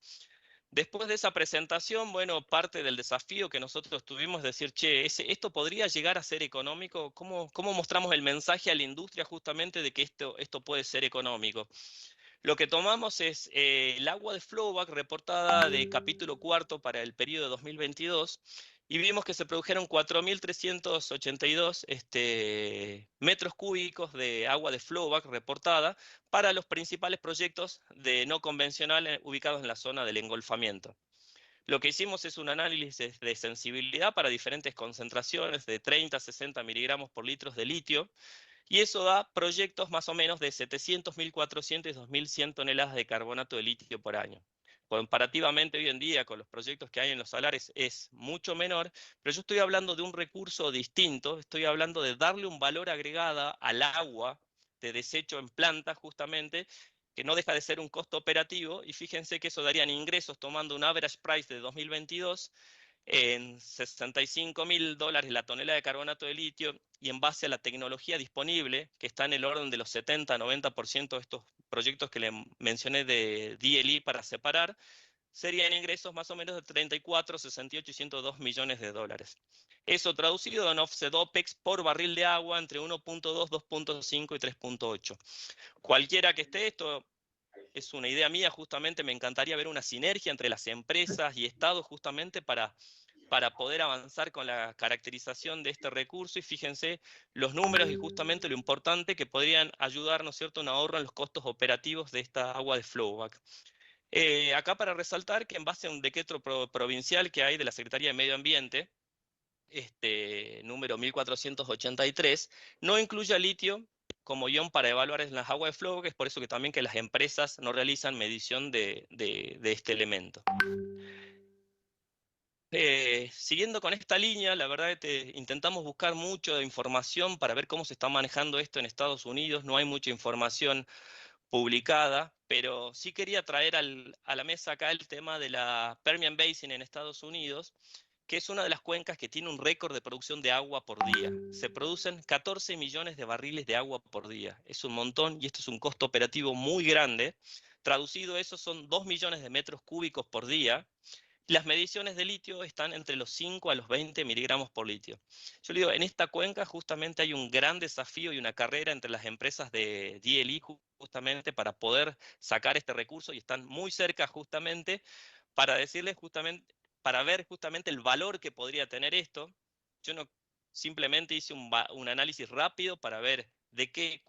Speaker 2: Después de esa presentación, bueno, parte del desafío que nosotros tuvimos es decir, che, esto podría llegar a ser económico. ¿Cómo mostramos el mensaje a la industria justamente de que esto puede ser económico? Lo que tomamos es el agua de flowback reportada de capítulo cuarto para el periodo 2022 y vimos que se produjeron 4.382 metros cúbicos de agua de flowback reportada para los principales proyectos de no convencional ubicados en la zona del engolfamiento. Lo que hicimos es un análisis de sensibilidad para diferentes concentraciones de 30 a 60 miligramos por litro de litio, y eso da proyectos más o menos de 700, 1.400 y 2.100 toneladas de carbonato de litio por año. Comparativamente hoy en día con los proyectos que hay en los salares es mucho menor, pero yo estoy hablando de un recurso distinto, estoy hablando de darle un valor agregado al agua de desecho en planta justamente, que no deja de ser un costo operativo, y fíjense que eso darían ingresos tomando un average price de 2022 en $65.000 la tonelada de carbonato de litio, y en base a la tecnología disponible, que está en el orden de los 70-90% de estos proyectos que le mencioné de DLE para separar, serían ingresos más o menos de 34, 68 y 102 millones de dólares. Eso traducido en offset OPEX por barril de agua entre 1.2, 2.5 y 3.8. Cualquiera que esté esto, es una idea mía, justamente me encantaría ver una sinergia entre las empresas y estados justamente para poder avanzar con la caracterización de este recurso, y fíjense los números y justamente lo importante que podrían ayudar, ¿no es cierto?, un ahorro en los costos operativos de esta agua de flowback. Acá para resaltar que en base a un decreto provincial que hay de la Secretaría de Medio Ambiente, número 1483, no incluye litio como ion para evaluar en las aguas de flowback. Es por eso que también que las empresas no realizan medición de este elemento. Siguiendo con esta línea, la verdad que intentamos buscar mucho de información para ver cómo se está manejando esto en Estados Unidos. No hay mucha información publicada, pero sí quería traer a la mesa acá el tema de la Permian Basin en Estados Unidos, que es una de las cuencas que tiene un récord de producción de agua por día. Se producen 14 millones de barriles de agua por día. Es un montón, y esto es un costo operativo muy grande. Traducido eso son 2 millones de metros cúbicos por día. Las mediciones de litio están entre los 5 a los 20 miligramos por litio. Yo le digo, en esta cuenca justamente hay un gran desafío y una carrera entre las empresas de DLE justamente para poder sacar este recurso, y están muy cerca justamente para decirles justamente, para ver justamente el valor que podría tener esto. Yo no simplemente hice un análisis rápido para ver de qué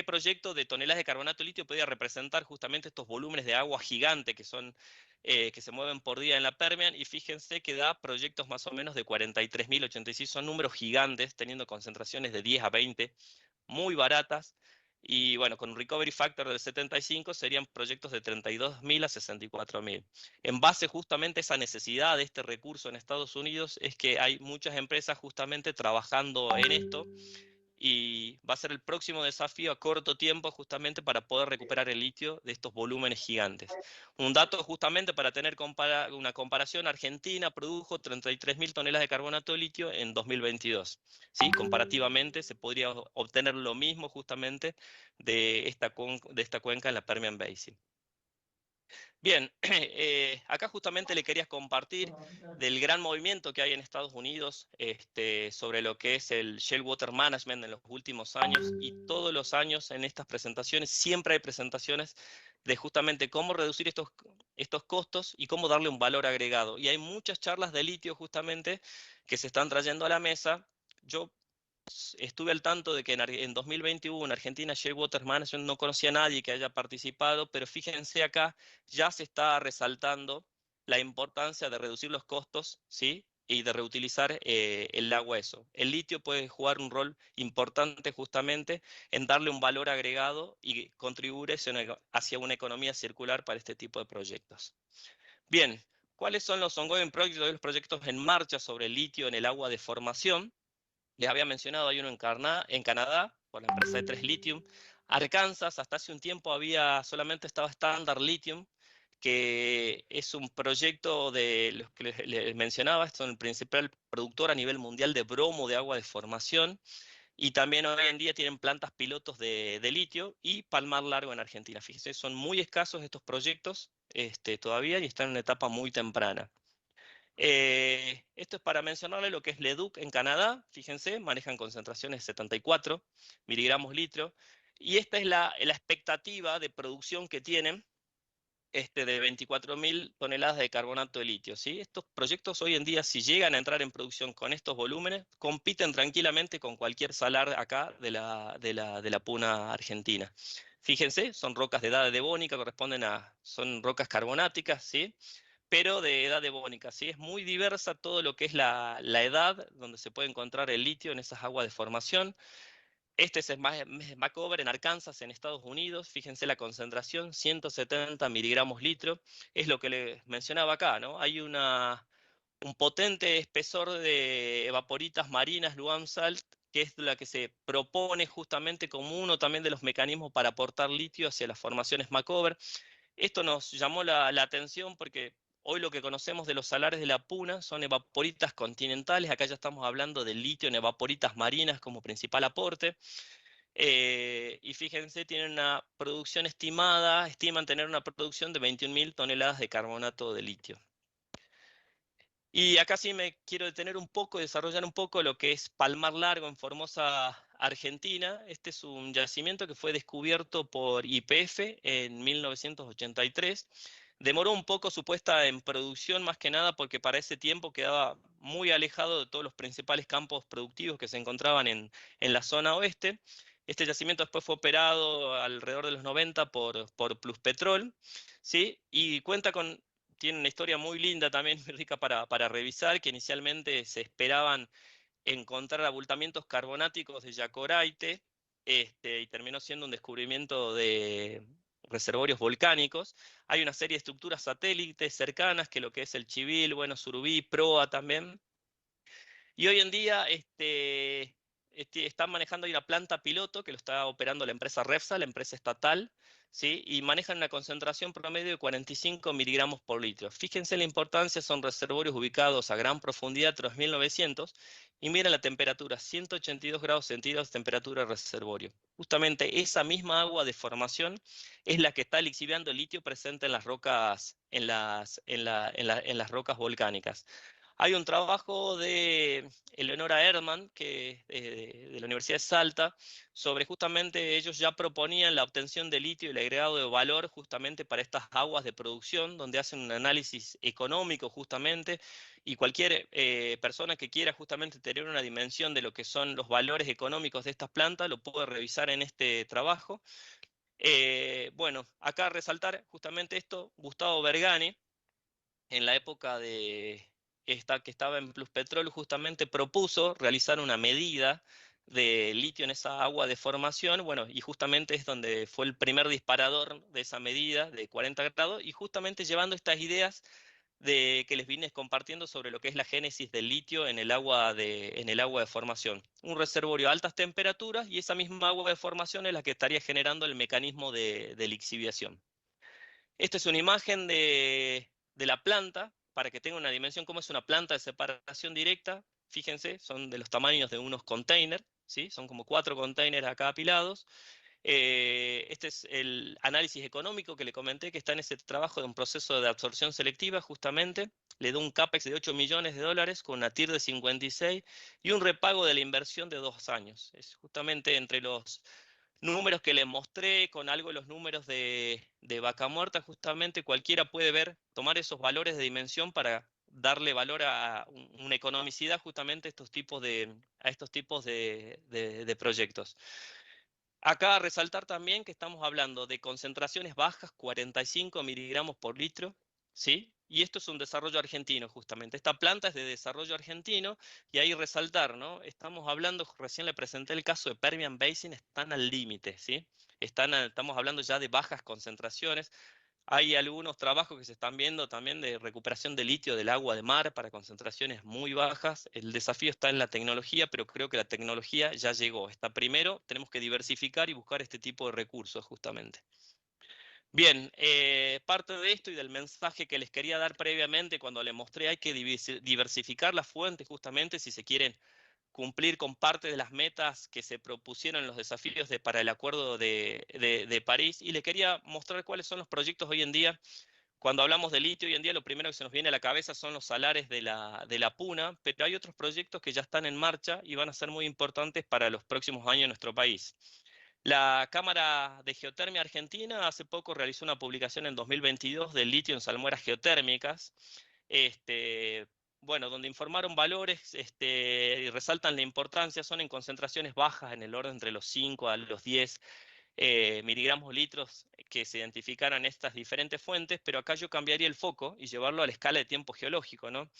Speaker 2: proyecto de toneladas de carbonato de litio podía representar justamente estos volúmenes de agua gigante que se mueven por día en la Permian, y fíjense que da proyectos más o menos de 43.086, son números gigantes, teniendo concentraciones de 10 a 20, muy baratas, y bueno, con un recovery factor del 75 serían proyectos de 32.000 a 64.000. En base justamente a esa necesidad de este recurso en Estados Unidos es que hay muchas empresas justamente trabajando en esto, y va a ser el próximo desafío a corto tiempo justamente para poder recuperar el litio de estos volúmenes gigantes. Un dato justamente para tener una comparación, Argentina produjo 33.000 toneladas de carbonato de litio en 2022. ¿Sí? Comparativamente se podría obtener lo mismo justamente de esta cuenca en la Permian Basin. Bien, acá justamente le quería compartir del gran movimiento que hay en Estados Unidos sobre lo que es el Shale Water Management en los últimos años, y todos los años en estas presentaciones siempre hay presentaciones de justamente cómo reducir estos costos y cómo darle un valor agregado. Y hay muchas charlas de litio justamente que se están trayendo a la mesa. Yo estuve al tanto de que en 2021 en Argentina Shale Water Management no conocía a nadie que haya participado, pero fíjense acá, ya se está resaltando la importancia de reducir los costos, ¿sí? Y de reutilizar el agua eso. El litio puede jugar un rol importante justamente en darle un valor agregado y contribuir hacia una economía circular para este tipo de proyectos. Bien, ¿cuáles son los ongoing projects, los proyectos en marcha sobre el litio en el agua de formación? Les había mencionado, hay uno en Canadá, por la empresa de 3 Lithium. Arkansas, hasta hace un tiempo solamente estaba Standard Lithium, que es un proyecto de los que les mencionaba, son el principal productor a nivel mundial de bromo de agua de formación, y también hoy en día tienen plantas pilotos de litio, y Palmar Largo en Argentina. Fíjense, son muy escasos estos proyectos todavía y están en una etapa muy temprana. Esto es para mencionarle lo que es Leduc en Canadá. Fíjense, manejan concentraciones de 74 miligramos litro. Y esta es la expectativa de producción que tienen de 24.000 toneladas de carbonato de litio. ¿Sí? Estos proyectos hoy en día, si llegan a entrar en producción con estos volúmenes, compiten tranquilamente con cualquier salar acá de la Puna Argentina. Fíjense, son rocas de edad devónica, son rocas carbonáticas, ¿sí? Pero de edad devónica, ¿sí? Es muy diversa todo lo que es la edad donde se puede encontrar el litio en esas aguas de formación. Este es Smackover en Arkansas, en Estados Unidos. Fíjense la concentración, 170 miligramos litro. Es lo que les mencionaba acá, ¿no? Hay un potente espesor de evaporitas marinas, Luam Salt, que es la que se propone justamente como uno también de los mecanismos para aportar litio hacia las formaciones Smackover. Esto nos llamó la atención porque hoy lo que conocemos de los salares de la Puna son evaporitas continentales. Acá ya estamos hablando de litio en evaporitas marinas como principal aporte. Y fíjense, tienen una producción estiman tener una producción de 21.000 toneladas de carbonato de litio. Y acá sí me quiero detener un poco, desarrollar un poco lo que es Palmar Largo en Formosa, Argentina. Este es un yacimiento que fue descubierto por YPF en 1983. Demoró un poco su puesta en producción, más que nada porque para ese tiempo quedaba muy alejado de todos los principales campos productivos que se encontraban en la zona oeste. Este yacimiento después fue operado alrededor de los 90 por Pluspetrol, ¿sí? Y tiene una historia muy linda también, muy rica para revisar, que inicialmente se esperaban encontrar abultamientos carbonáticos de Yacoraite, y terminó siendo un descubrimiento de reservorios volcánicos. Hay una serie de estructuras satélites cercanas, que lo que es el Chivil, bueno, Surubí, Proa también. Y hoy en día están manejando ahí una planta piloto que lo está operando la empresa Repsa, la empresa estatal, ¿sí? Y manejan una concentración promedio de 45 miligramos por litro. Fíjense la importancia, son reservorios ubicados a gran profundidad, 3.900, y miren la temperatura, 182 grados centígrados temperatura de reservorio. Justamente esa misma agua de formación es la que está lixiviando el litio presente en las rocas, en las rocas volcánicas. Hay un trabajo de Eleonora Erdmann, que, de la Universidad de Salta, sobre justamente ellos ya proponían la obtención de litio y el agregado de valor justamente para estas aguas de producción, donde hacen un análisis económico justamente, y cualquier persona que quiera justamente tener una dimensión de lo que son los valores económicos de estas plantas, lo puede revisar en este trabajo. Bueno, acá resaltar justamente esto, Gustavo Bergani, en la época que estaba en Pluspetrol, justamente propuso realizar una medida de litio en esa agua de formación, bueno, y justamente es donde fue el primer disparador de esa medida de 40 grados, y justamente llevando estas ideas que les vine compartiendo sobre lo que es la génesis del litio en el agua de formación. Un reservorio a altas temperaturas y esa misma agua de formación es la que estaría generando el mecanismo de lixiviación. Esta es una imagen de la planta, para que tenga una dimensión, cómo es una planta de separación directa. Fíjense, son de los tamaños de unos containers, ¿sí? Son como 4 containers acá apilados. Este es el análisis económico que le comenté, que está en ese trabajo de un proceso de absorción selectiva, justamente. Le da un CAPEX de 8 millones de dólares con una TIR de 56 y un repago de la inversión de 2 años. Es justamente entre los números que les mostré, con algo de los números de Vaca Muerta, justamente cualquiera puede ver, tomar esos valores de dimensión para darle valor a una economicidad justamente a estos tipos de proyectos. Acá resaltar también que estamos hablando de concentraciones bajas, 45 miligramos por litro, ¿sí? Y esto es un desarrollo argentino, justamente. Esta planta es de desarrollo argentino, y ahí resaltar, ¿no? Estamos hablando, recién le presenté el caso de Permian Basin, están al límite, ¿sí? Estamos hablando ya de bajas concentraciones. Hay algunos trabajos que se están viendo también de recuperación de litio del agua de mar para concentraciones muy bajas. El desafío está en la tecnología, pero creo que la tecnología ya llegó. Está primero, tenemos que diversificar y buscar este tipo de recursos justamente. Bien, parte de esto y del mensaje que les quería dar previamente cuando les mostré, hay que diversificar las fuentes justamente si se quieren cumplir con parte de las metas que se propusieron en los desafíos para el Acuerdo de París, y le quería mostrar cuáles son los proyectos hoy en día. Cuando hablamos de litio, hoy en día lo primero que se nos viene a la cabeza son los salares de la Puna, pero hay otros proyectos que ya están en marcha y van a ser muy importantes para los próximos años en nuestro país. La Cámara de Geotermia Argentina hace poco realizó una publicación en 2022 del litio en salmueras geotérmicas, bueno, donde informaron valores y resaltan la importancia, son en concentraciones bajas, en el orden entre los 5 a los 10 miligramos litros, que se identificaran estas diferentes fuentes, pero acá yo cambiaría el foco y llevarlo a la escala de tiempo geológico, ¿no?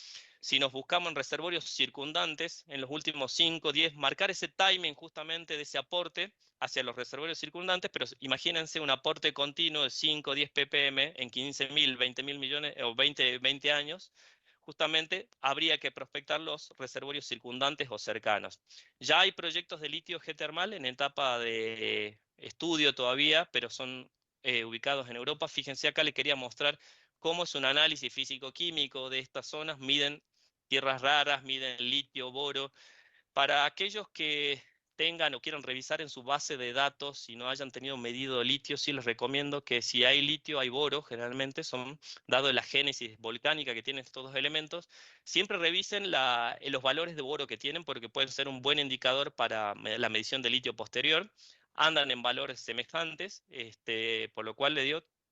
Speaker 2: Si nos buscamos en reservorios circundantes, en los últimos 5, 10, marcar ese timing justamente de ese aporte hacia los reservorios circundantes, pero imagínense un aporte continuo de 5, 10 ppm en 15.000, 20.000 millones o 20 años, justamente habría que prospectar los reservorios circundantes o cercanos. Ya hay proyectos de litio geotermal en etapa de estudio todavía, pero son ubicados en Europa. Fíjense, acá le quería mostrar cómo es un análisis físico-químico de estas zonas. Miden tierras raras, miden litio, boro. Para aquellos que tengan o quieran revisar en su base de datos, si no hayan tenido medido litio, sí les recomiendo que si hay litio, hay boro, generalmente dado la génesis volcánica que tienen estos dos elementos, siempre revisen los valores de boro que tienen, porque pueden ser un buen indicador para la medición de litio posterior. Andan en valores semejantes, por lo cual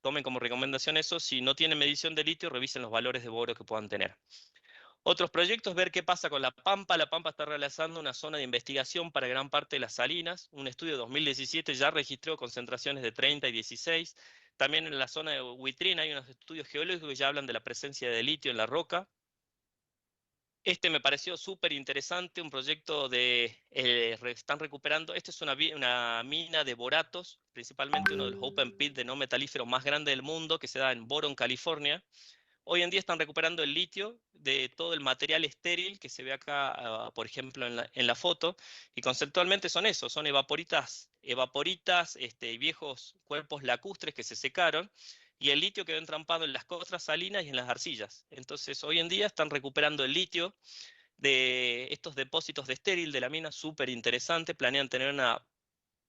Speaker 2: tomen como recomendación eso. Si no tienen medición de litio, revisen los valores de boro que puedan tener. Otros proyectos, ver qué pasa con La Pampa. La Pampa está realizando una zona de investigación para gran parte de las salinas. Un estudio de 2017 ya registró concentraciones de 30 y 16. También en la zona de Huitrina hay unos estudios geológicos que ya hablan de la presencia de litio en la roca. Este me pareció súper interesante, un proyecto están recuperando, esta es una mina de boratos, principalmente uno de los open pit de no metalíferos más grandes del mundo, que se da en Boron, California. Hoy en día están recuperando el litio de todo el material estéril que se ve acá, por ejemplo, en la foto, y conceptualmente son eso, son evaporitas, viejos cuerpos lacustres que se secaron, y el litio quedó entrampado en las costras salinas y en las arcillas. Entonces, hoy en día están recuperando el litio de estos depósitos de estéril de la mina, súper interesante. Planean tener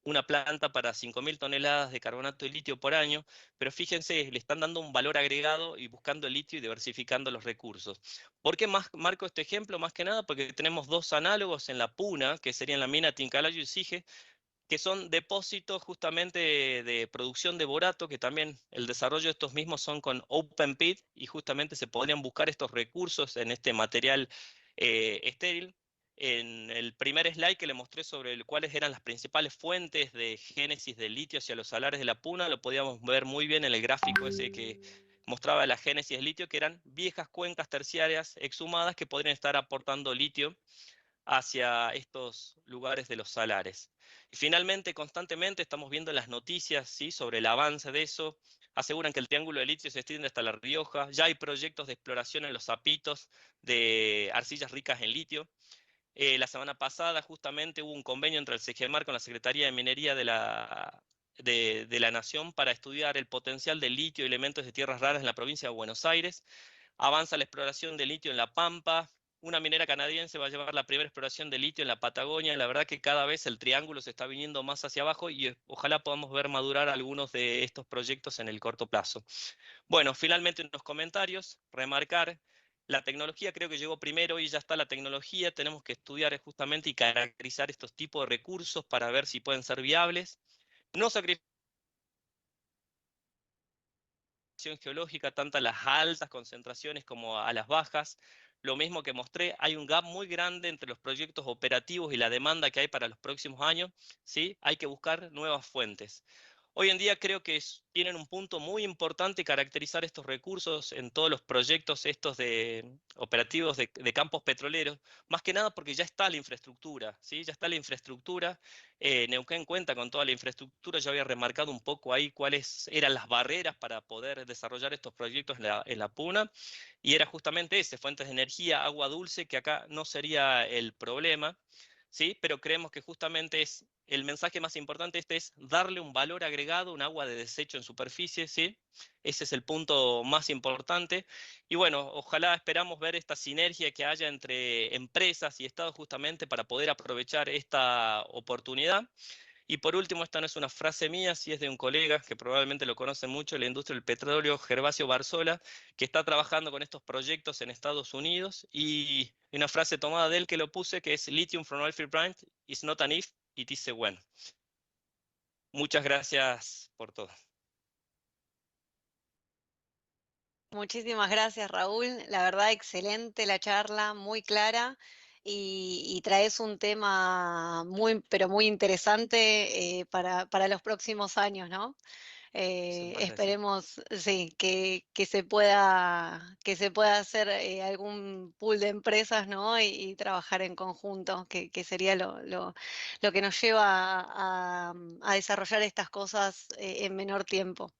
Speaker 2: una planta para 5.000 toneladas de carbonato de litio por año, pero fíjense, le están dando un valor agregado y buscando el litio y diversificando los recursos. ¿Por qué marco este ejemplo? Más que nada porque tenemos dos análogos en la Puna, que serían la mina Tincalayo y Sige, que son depósitos justamente de producción de borato, que también el desarrollo de estos mismos son con open pit, y justamente se podrían buscar estos recursos en este material estéril. En el primer slide que le mostré sobre cuáles eran las principales fuentes de génesis del litio hacia los salares de la Puna, lo podíamos ver muy bien en el gráfico ese que mostraba la génesis del litio, que eran viejas cuencas terciarias exhumadas que podrían estar aportando litio hacia estos lugares de los salares. Y finalmente, constantemente estamos viendo las noticias, ¿sí?, sobre el avance de eso. aseguran que el triángulo de litio se extiende hasta La Rioja, ya hay proyectos de exploración en los zapitos de arcillas ricas en litio. La semana pasada justamente hubo un convenio entre el SEGEMAR con la Secretaría de Minería de la Nación para estudiar el potencial del litio y elementos de tierras raras en la provincia de Buenos Aires. Avanza la exploración de litio en La Pampa. Una minera canadiense va a llevar la primera exploración de litio en la Patagonia. La verdad que cada vez el triángulo se está viniendo más hacia abajo y ojalá podamos ver madurar algunos de estos proyectos en el corto plazo. Bueno, finalmente unos comentarios, remarcar, la tecnología creo que llegó primero y ya está la tecnología, tenemos que estudiar justamente y caracterizar estos tipos de recursos para ver si pueden ser viables. No sacrificar geológica, tanto a las altas concentraciones como a las bajas. Lo mismo que mostré, hay un gap muy grande entre los proyectos operativos y la demanda que hay para los próximos años, ¿sí? Hay que buscar nuevas fuentes. Hoy en día creo que tienen un punto muy importante caracterizar estos recursos en todos los proyectos estos de operativos de campos petroleros, más que nada porque ya está la infraestructura, ¿sí? Ya está la infraestructura. Neuquén cuenta con toda la infraestructura. Yo había remarcado un poco ahí cuáles eran las barreras para poder desarrollar estos proyectos en la Puna, y era justamente ese, fuentes de energía, agua dulce, que acá no sería el problema. ¿Sí? Pero creemos que justamente es el mensaje más importante es darle un valor agregado, un agua de desecho en superficie, ¿sí? Ese es el punto más importante. Y bueno, ojalá esperamos ver esta sinergia que haya entre empresas y Estados justamente para poder aprovechar esta oportunidad. Y por último, esta no es una frase mía, sí es de un colega que probablemente lo conoce mucho, en la industria del petróleo, Gervasio Barzola, que está trabajando con estos proyectos en Estados Unidos, y una frase tomada de él que lo puse, que es Lithium from oilfield brine is not an if, it is a when. Muchas gracias por todo.
Speaker 3: Muchísimas gracias, Raúl. La verdad, excelente la charla, muy clara y traes un tema muy, pero muy interesante para los próximos años, ¿no?
Speaker 2: Se parece.
Speaker 3: Esperemos, sí, que se pueda hacer algún pool de empresas, ¿no? Y trabajar en conjunto, que sería lo que nos lleva a desarrollar estas cosas en menor tiempo.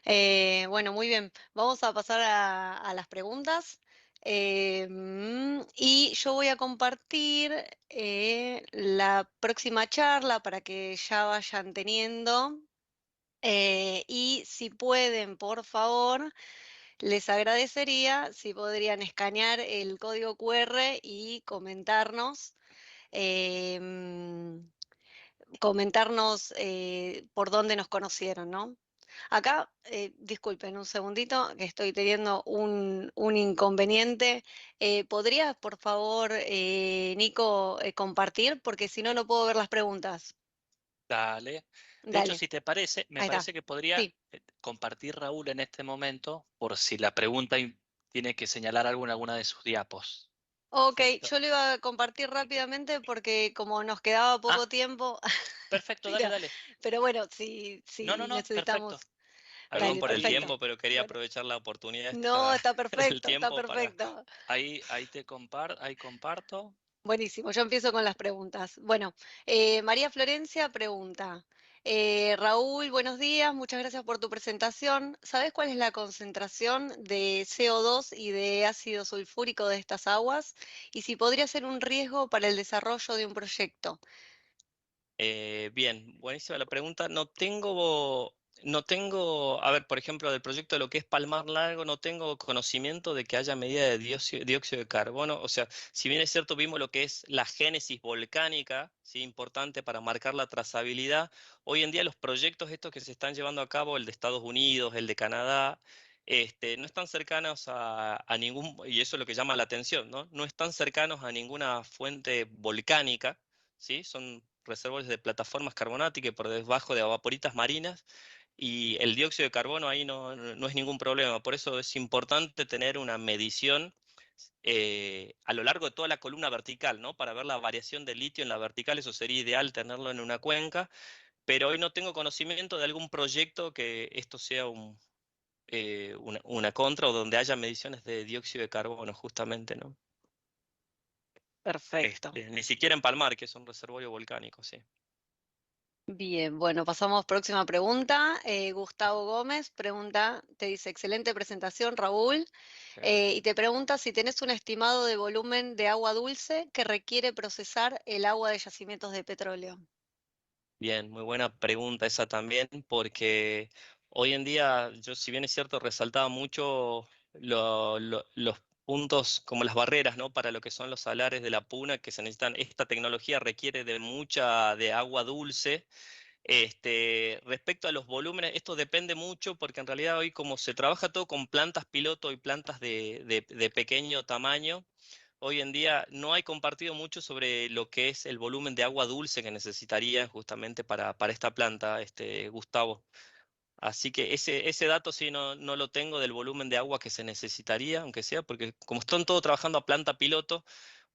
Speaker 3: Bueno, muy bien. Vamos a pasar a las preguntas. Y yo voy a compartir la próxima charla para que ya vayan teniendo. Y si pueden, por favor, les agradecería si podrían escanear el código QR y em, comentarnos por dónde nos conocieron, ¿no? Acá, disculpen un segundito, que estoy teniendo un inconveniente. ¿Podrías, por favor, Nico, compartir? Porque si no, no puedo ver las preguntas.
Speaker 1: Dale. De hecho,
Speaker 3: Dale,
Speaker 1: si te parece, me
Speaker 3: ahí está.
Speaker 1: parece que podría
Speaker 3: Sí.
Speaker 1: compartir Raúl en este momento por si la pregunta tiene que señalar algo en alguna de sus diapos.
Speaker 3: Ok,
Speaker 1: Perfecto.
Speaker 3: yo lo iba a compartir rápidamente porque como nos quedaba
Speaker 1: Ah,
Speaker 3: poco tiempo,
Speaker 1: perfecto, dale,
Speaker 3: pero,
Speaker 1: dale.
Speaker 3: pero bueno,
Speaker 1: No, no,
Speaker 3: si
Speaker 1: no,
Speaker 3: necesitamos,
Speaker 1: perfecto.
Speaker 2: Perdón
Speaker 3: dale,
Speaker 2: por el
Speaker 1: Ahí,
Speaker 3: perfecto.
Speaker 2: tiempo, pero quería
Speaker 3: Bueno,
Speaker 2: aprovechar la oportunidad
Speaker 3: no,
Speaker 2: esta
Speaker 3: está
Speaker 2: del
Speaker 3: perfecto, está
Speaker 2: tiempo para...
Speaker 3: perfecto.
Speaker 1: ahí te comparto, ahí comparto.
Speaker 3: Buenísimo, yo empiezo con las preguntas. Bueno, María Florencia pregunta, Raúl, buenos días, muchas gracias por tu presentación. ¿Sabes cuál es la concentración de CO2 y de ácido sulfúrico de estas aguas? Y si podría ser un riesgo para el desarrollo de un proyecto.
Speaker 2: Bien, buenísima la pregunta. A ver, por ejemplo, del proyecto de lo que es Palmar Largo, no tengo conocimiento de que haya medida de dióxido de carbono. O sea, si bien es cierto, vimos lo que es la génesis volcánica, ¿sí? Importante para marcar la trazabilidad. Hoy en día los proyectos estos que se están llevando a cabo, el de Estados Unidos, el de Canadá, no están cercanos a ningún, y eso es lo que llama la atención, ¿no? No están cercanos a ninguna fuente volcánica. ¿Sí? Son reservorios de plataformas carbonáticas por debajo de vaporitas marinas, y el dióxido de carbono ahí no es ningún problema. Por eso es importante tener una medición a lo largo de toda la columna vertical, ¿no? Para ver la variación de litio en la vertical, eso sería ideal tenerlo en una cuenca, pero hoy no tengo conocimiento de algún proyecto que esto sea una contra o donde haya mediciones de dióxido de carbono, justamente, ¿no?
Speaker 3: Perfecto.
Speaker 2: Ni siquiera en Palmar, que es un reservorio volcánico, sí.
Speaker 3: Bien, bueno, pasamos próxima pregunta. Gustavo Gómez pregunta, te dice, excelente presentación, Raúl, y te pregunta si tenés un estimado de volumen de agua dulce que requiere procesar el agua de yacimientos de petróleo.
Speaker 2: Bien, muy buena pregunta esa también, porque hoy en día, yo si bien es cierto, resaltaba mucho los puntos como las barreras, ¿no? Para lo que son los salares de la puna que se necesitan. Esta tecnología requiere de mucha de agua dulce. Respecto a los volúmenes, esto depende mucho porque en realidad hoy como se trabaja todo con plantas piloto y plantas de pequeño tamaño, hoy en día no hay compartido mucho sobre lo que es el volumen de agua dulce que necesitaría justamente para esta planta, Gustavo. Así que ese dato sí no lo tengo del volumen de agua que se necesitaría, aunque sea, porque como están todos trabajando a planta piloto,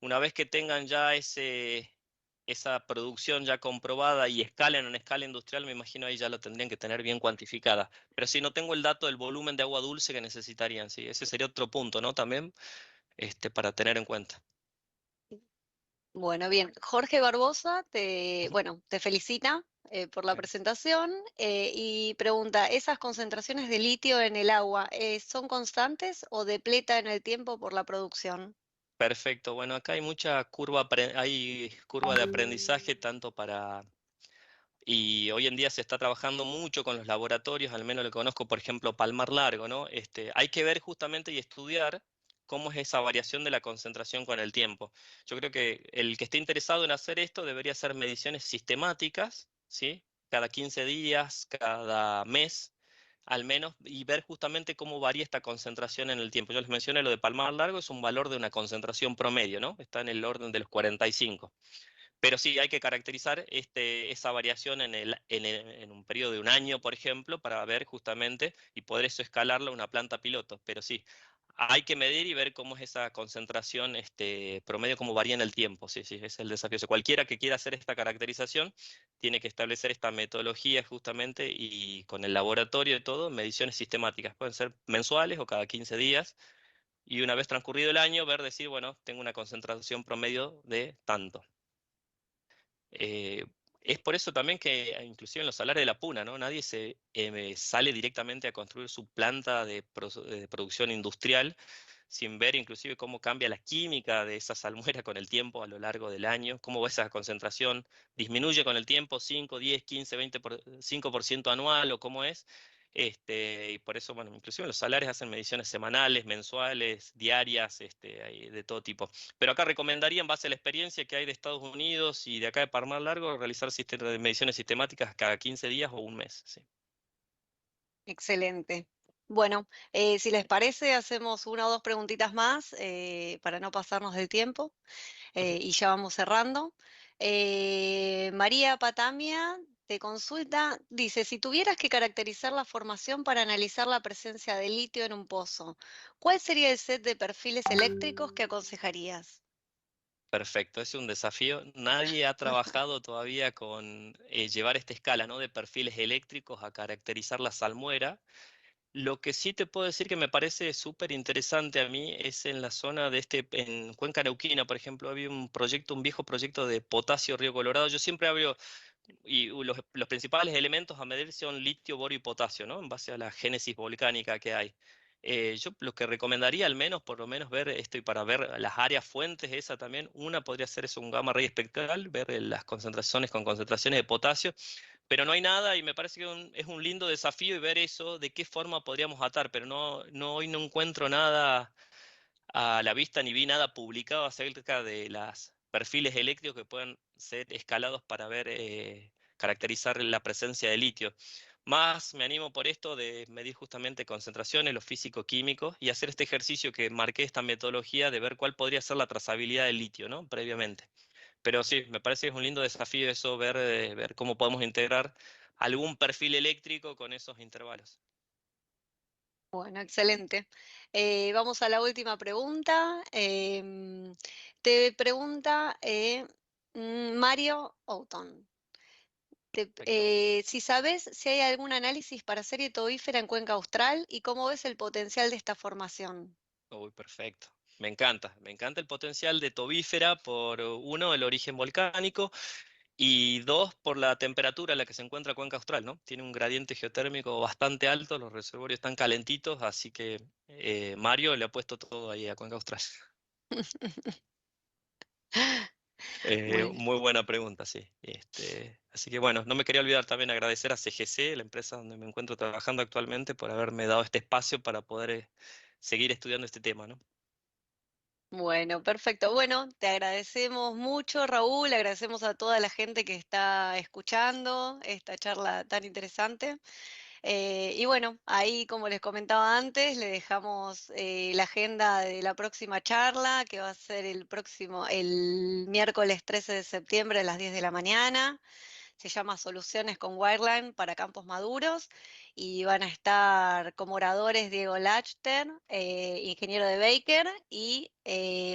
Speaker 2: una vez que tengan ya esa producción ya comprobada y escalen en escala industrial, me imagino ahí ya lo tendrían que tener bien cuantificada. Pero sí no tengo el dato del volumen de agua dulce que necesitarían, sí, ese sería otro punto, ¿no? También, para tener en cuenta.
Speaker 3: Bueno, bien. Jorge Barbosa
Speaker 2: Ujú.
Speaker 3: bueno, te felicita por la presentación y pregunta, ¿esas concentraciones de litio en el agua son constantes o depleta en el tiempo por la producción?
Speaker 2: Perfecto, bueno, acá hay mucha hay curva de aprendizaje tanto para. Y hoy en día se está trabajando mucho con los laboratorios, al menos lo que conozco, por ejemplo, Palmar Largo, ¿no? Hay que ver justamente y estudiar cómo es esa variación de la concentración con el tiempo. Yo creo que el que esté interesado en hacer esto debería hacer mediciones sistemáticas, ¿sí? Cada 15 días, cada mes, al menos, y ver justamente cómo varía esta concentración en el tiempo. Yo les mencioné lo de Palmar Largo, es un valor de una concentración promedio, ¿no? Está en el orden de los 45. Pero sí hay que caracterizar esa variación en un periodo de un año, por ejemplo, para ver justamente y poder eso escalarlo a una planta piloto. Pero sí, hay que medir y ver cómo es esa concentración promedio, cómo varía en el tiempo. Sí, sí, ese es el desafío. O sea, cualquiera que quiera hacer esta caracterización tiene que establecer esta metodología justamente y con el laboratorio y todo, mediciones sistemáticas. Pueden ser mensuales o cada 15 días. Y una vez transcurrido el año, decir, bueno, tengo una concentración promedio de tanto. Eh, es por eso también que inclusive en los salares de la puna, ¿no? Nadie sale directamente a construir su planta de producción industrial sin ver inclusive cómo cambia la química de esa salmuera con el tiempo a lo largo del año, cómo va esa concentración, disminuye con el tiempo 5, 10, 15, 5% anual o cómo es. Y por eso, bueno, inclusive los salarios hacen mediciones semanales, mensuales, diarias, hay de todo tipo. Pero acá recomendaría, en base a la experiencia que hay de Estados Unidos y de acá de Palmar Largo, realizar mediciones sistemáticas cada 15 días o un mes. Sí.
Speaker 3: Excelente. Bueno, si les parece, hacemos una o dos preguntitas más para no pasarnos del tiempo
Speaker 2: Ujú.
Speaker 3: y ya vamos cerrando. María Patamia te consulta, dice, si tuvieras que caracterizar la formación para analizar la presencia de litio en un pozo, ¿cuál sería el set de perfiles eléctricos que aconsejarías?
Speaker 2: Perfecto, es un desafío. Nadie ha trabajado todavía con llevar esta escala, ¿no? De perfiles eléctricos a caracterizar la salmuera. Lo que sí te puedo decir que me parece súper interesante a mí es en la zona en Cuenca Neuquina, por ejemplo, había un proyecto, un viejo proyecto de potasio Río Colorado. Yo siempre hablo, y los principales elementos a medir son litio, borio y potasio, ¿no? En base a la génesis volcánica que hay. Yo lo que recomendaría al menos, por lo menos ver esto y para ver las áreas fuentes, esa también, una podría ser eso, un gamma ray espectral, ver las concentraciones con concentraciones de potasio, pero no hay nada y me parece que es un lindo desafío y ver eso, de qué forma podríamos atar, pero hoy no encuentro nada a la vista ni vi nada publicado acerca de los perfiles eléctricos que puedan ser escalados para caracterizar la presencia de litio. Más me animo por esto de medir justamente concentraciones, los físico-químicos y hacer este ejercicio que marqué esta metodología de ver cuál podría ser la trazabilidad del litio, ¿no? Previamente. Pero sí, me parece que es un lindo desafío eso, ver cómo podemos integrar algún perfil eléctrico con esos intervalos.
Speaker 3: Bueno, excelente. Vamos a la última pregunta. Te pregunta Mario Outon.
Speaker 2: Perfecto.
Speaker 3: Si sabes si hay algún análisis para serie tobífera en Cuenca Austral y cómo ves el potencial de esta formación.
Speaker 2: Uy, perfecto. Me encanta el potencial de tobífera por uno, el origen volcánico Y dos, por la temperatura en la que se encuentra Cuenca Austral, ¿no? Tiene un gradiente geotérmico bastante alto, los reservorios están calentitos, así que Mario le ha puesto todo ahí a Cuenca Austral.
Speaker 3: Bueno,
Speaker 2: Muy buena pregunta, sí. Así que bueno, no me quería olvidar también agradecer a CGC, la empresa donde me encuentro trabajando actualmente, por haberme dado este espacio para poder seguir estudiando este tema, ¿no?
Speaker 3: bueno, perfecto. Bueno, te agradecemos mucho, Raúl, agradecemos a toda la gente que está escuchando esta charla tan interesante. Y bueno, ahí como les comentaba antes, le dejamos la agenda de la próxima charla, que va a ser el miércoles 13 de septiembre a las 10 de la mañana. Se llama Soluciones con Wireline para campos maduros y van a estar como oradores Diego Lachter, ingeniero de Baker, y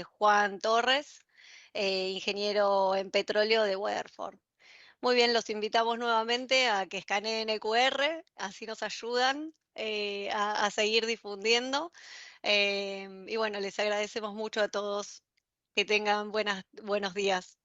Speaker 3: Juan Torres, ingeniero en petróleo de Weatherford. Muy bien, los invitamos nuevamente a que escaneen el QR, así nos ayudan a seguir difundiendo. Y bueno, les agradecemos mucho a todos. Que tengan buenos días.